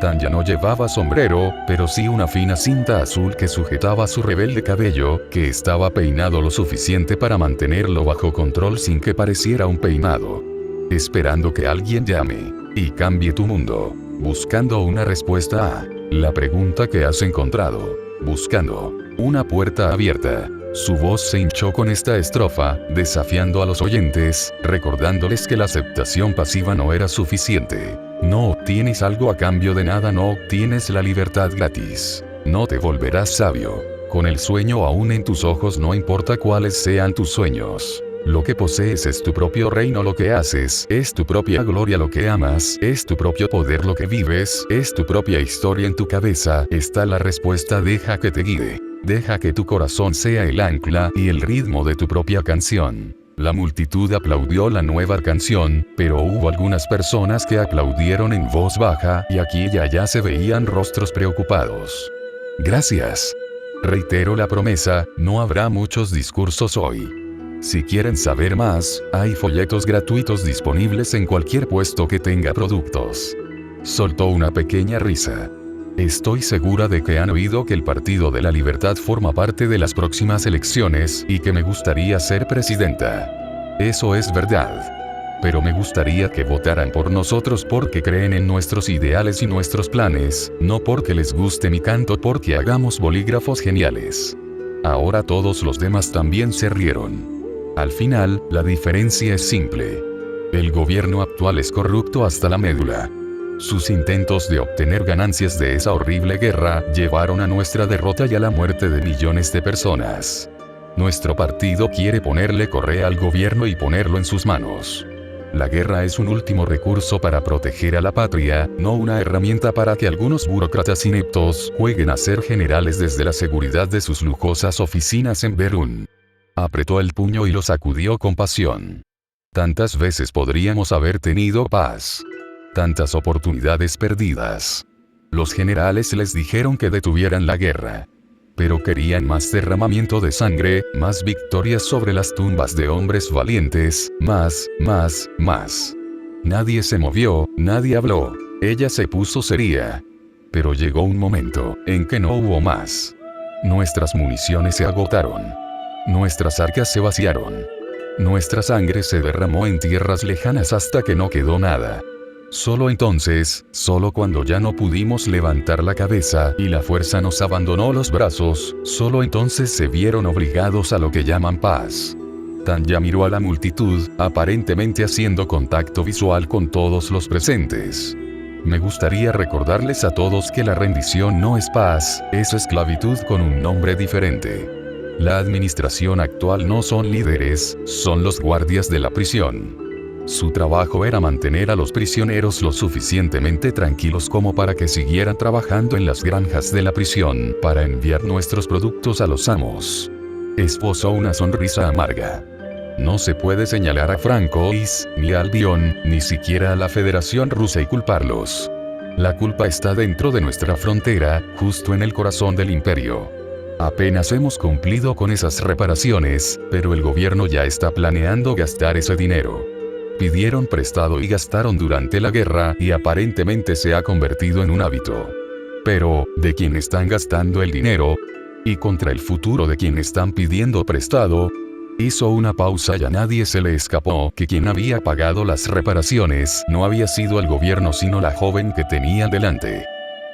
Tanja no llevaba sombrero, pero sí una fina cinta azul que sujetaba su rebelde cabello, que estaba peinado lo suficiente para mantenerlo bajo control sin que pareciera un peinado. Esperando que alguien llame y cambie tu mundo. Buscando una respuesta a la pregunta que has encontrado. Buscando una puerta abierta. Su voz se hinchó con esta estrofa, desafiando a los oyentes, recordándoles que la aceptación pasiva no era suficiente. No obtienes algo a cambio de nada, no obtienes la libertad gratis. No te volverás sabio. Con el sueño aún en tus ojos, no importa cuáles sean tus sueños. Lo que posees es tu propio reino, lo que haces es tu propia gloria, lo que amas es tu propio poder, lo que vives es tu propia historia. En tu cabeza está la respuesta, deja que te guíe. Deja que tu corazón sea el ancla y el ritmo de tu propia canción. La multitud aplaudió la nueva canción, pero hubo algunas personas que aplaudieron en voz baja, y aquí y allá se veían rostros preocupados. Gracias. Reitero la promesa, no habrá muchos discursos hoy. Si quieren saber más, hay folletos gratuitos disponibles en cualquier puesto que tenga productos. Soltó una pequeña risa. Estoy segura de que han oído que el Partido de la Libertad forma parte de las próximas elecciones y que me gustaría ser presidenta. Eso es verdad. Pero me gustaría que votaran por nosotros porque creen en nuestros ideales y nuestros planes, no porque les guste mi canto, porque hagamos bolígrafos geniales. Ahora todos los demás también se rieron. Al final, la diferencia es simple. El gobierno actual es corrupto hasta la médula. Sus intentos de obtener ganancias de esa horrible guerra llevaron a nuestra derrota y a la muerte de millones de personas. Nuestro partido quiere ponerle correa al gobierno y ponerlo en sus manos. La guerra es un último recurso para proteger a la patria, no una herramienta para que algunos burócratas ineptos jueguen a ser generales desde la seguridad de sus lujosas oficinas en Berún. Apretó el puño y lo sacudió con pasión. Tantas veces podríamos haber tenido paz. Tantas oportunidades perdidas. Los generales les dijeron que detuvieran la guerra. Pero querían más derramamiento de sangre, más victorias sobre las tumbas de hombres valientes, más. Nadie se movió, nadie habló. Ella se puso seria. Pero llegó un momento en que no hubo más. Nuestras municiones se agotaron. Nuestras arcas se vaciaron. Nuestra sangre se derramó en tierras lejanas hasta que no quedó nada. Solo entonces, solo cuando ya no pudimos levantar la cabeza y la fuerza nos abandonó los brazos, solo entonces se vieron obligados a lo que llaman paz. Tanya miró a la multitud, aparentemente haciendo contacto visual con todos los presentes. Me gustaría recordarles a todos que la rendición no es paz, es esclavitud con un nombre diferente. La administración actual no son líderes, son los guardias de la prisión. Su trabajo era mantener a los prisioneros lo suficientemente tranquilos como para que siguieran trabajando en las granjas de la prisión, para enviar nuestros productos a los amos. Esbozó una sonrisa amarga. No se puede señalar a Francois, ni a Albion, ni siquiera a la Federación Rusa y culparlos. La culpa está dentro de nuestra frontera, justo en el corazón del imperio. Apenas hemos cumplido con esas reparaciones, pero el gobierno ya está planeando gastar ese dinero. Pidieron prestado y gastaron durante la guerra y aparentemente se ha convertido en un hábito. Pero, ¿de quién están gastando el dinero? ¿Y contra el futuro de quien están pidiendo prestado? Hizo una pausa y a nadie se le escapó que quien había pagado las reparaciones no había sido el gobierno sino la joven que tenía delante.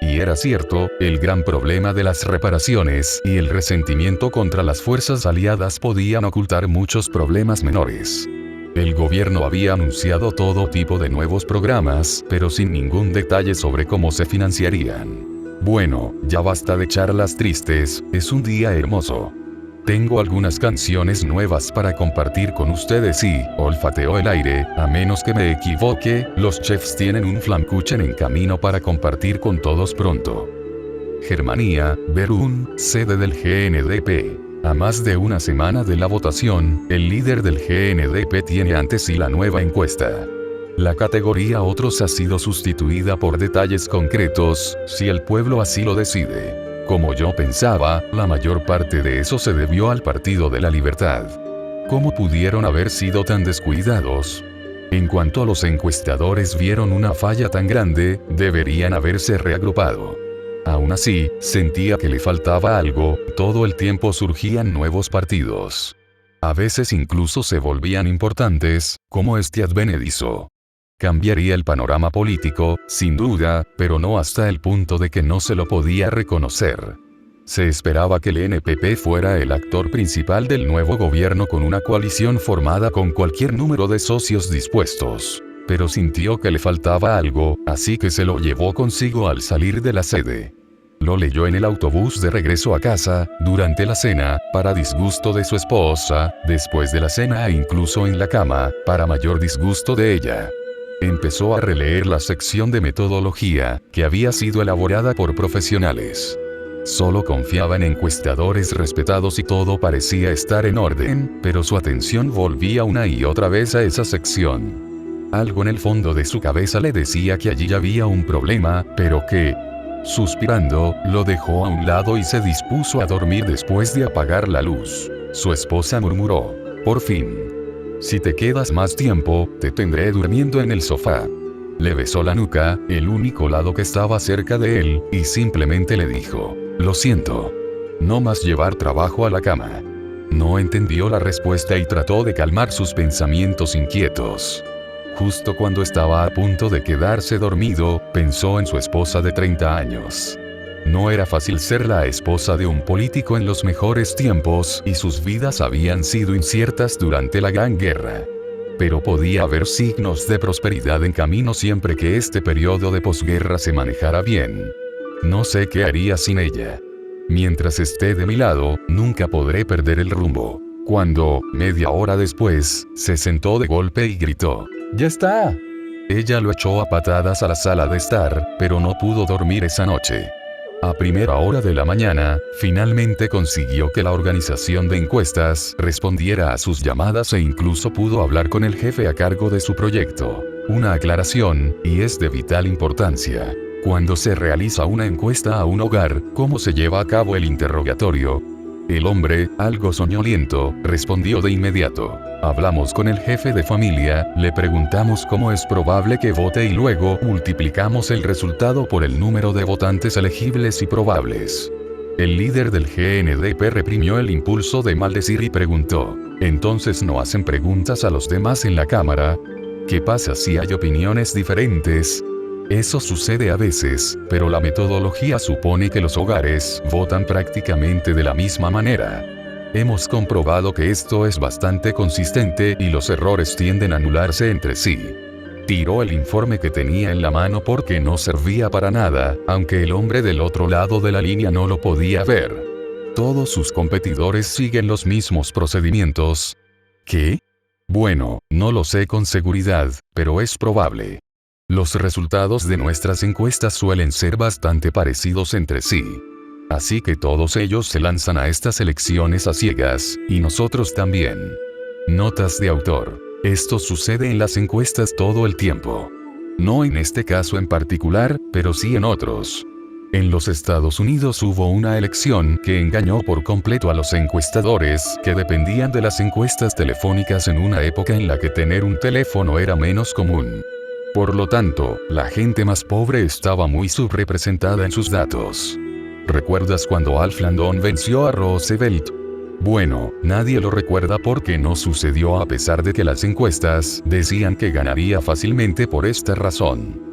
Y era cierto, el gran problema de las reparaciones y el resentimiento contra las fuerzas aliadas podían ocultar muchos problemas menores. El gobierno había anunciado todo tipo de nuevos programas, pero sin ningún detalle sobre cómo se financiarían. Bueno, ya basta de charlas tristes, es un día hermoso. Tengo algunas canciones nuevas para compartir con ustedes y, olfateó el aire, a menos que me equivoque, los chefs tienen un flammkuchen en camino para compartir con todos pronto. Germania, Berún, sede del GNDP. A más de una semana de la votación, el líder del GNDP tiene ante sí la nueva encuesta. La categoría Otros ha sido sustituida por detalles concretos, si el pueblo así lo decide. Como yo pensaba, la mayor parte de eso se debió al Partido de la Libertad. ¿Cómo pudieron haber sido tan descuidados? En cuanto a los encuestadores vieron una falla tan grande, deberían haberse reagrupado. Aún así, sentía que le faltaba algo, todo el tiempo surgían nuevos partidos. A veces incluso se volvían importantes, como este advenedizo. Cambiaría el panorama político, sin duda, pero no hasta el punto de que no se lo podía reconocer. Se esperaba que el NPP fuera el actor principal del nuevo gobierno con una coalición formada con cualquier número de socios dispuestos. Pero sintió que le faltaba algo, así que se lo llevó consigo al salir de la sede. Lo leyó en el autobús de regreso a casa, durante la cena, para disgusto de su esposa, después de la cena e incluso en la cama, para mayor disgusto de ella. Empezó a releer la sección de metodología, que había sido elaborada por profesionales. Solo confiaba en encuestadores respetados y todo parecía estar en orden, pero su atención volvía una y otra vez a esa sección. Algo en el fondo de su cabeza le decía que allí había un problema, pero que, suspirando, lo dejó a un lado y se dispuso a dormir después de apagar la luz. Su esposa murmuró: «Por fin. Si te quedas más tiempo, te tendré durmiendo en el sofá». Le besó la nuca, el único lado que estaba cerca de él, y simplemente le dijo: «Lo siento. No más llevar trabajo a la cama». No entendió la respuesta y trató de calmar sus pensamientos inquietos. Justo cuando estaba a punto de quedarse dormido, pensó en su esposa de 30 años. No era fácil ser la esposa de un político en los mejores tiempos, y sus vidas habían sido inciertas durante la Gran Guerra. Pero podía haber signos de prosperidad en camino siempre que este periodo de posguerra se manejara bien. No sé qué haría sin ella. Mientras esté de mi lado, nunca podré perder el rumbo. Cuando, media hora después, se sentó de golpe y gritó: «¡Ya está!». Ella lo echó a patadas a la sala de estar, pero no pudo dormir esa noche. A primera hora de la mañana, finalmente consiguió que la organización de encuestas respondiera a sus llamadas e incluso pudo hablar con el jefe a cargo de su proyecto. Una aclaración, y es de vital importancia. Cuando se realiza una encuesta a un hogar, ¿cómo se lleva a cabo el interrogatorio? El hombre, algo soñoliento, respondió de inmediato. Hablamos con el jefe de familia, le preguntamos cómo es probable que vote y luego multiplicamos el resultado por el número de votantes elegibles y probables. El líder del GNDP reprimió el impulso de maldecir y preguntó: ¿entonces no hacen preguntas a los demás en la Cámara? ¿Qué pasa si hay opiniones diferentes? Eso sucede a veces, pero la metodología supone que los hogares votan prácticamente de la misma manera. Hemos comprobado que esto es bastante consistente y los errores tienden a anularse entre sí. Tiró el informe que tenía en la mano porque no servía para nada, aunque el hombre del otro lado de la línea no lo podía ver. Todos sus competidores siguen los mismos procedimientos. ¿Qué? Bueno, no lo sé con seguridad, pero es probable. Los resultados de nuestras encuestas suelen ser bastante parecidos entre sí. Así que todos ellos se lanzan a estas elecciones a ciegas, y nosotros también. Notas de autor. Esto sucede en las encuestas todo el tiempo. No en este caso en particular, pero sí en otros. En los Estados Unidos hubo una elección que engañó por completo a los encuestadores que dependían de las encuestas telefónicas en una época en la que tener un teléfono era menos común. Por lo tanto, la gente más pobre estaba muy subrepresentada en sus datos. ¿Recuerdas cuando Alf Landon venció a Roosevelt? Bueno, nadie lo recuerda porque no sucedió a pesar de que las encuestas decían que ganaría fácilmente por esta razón.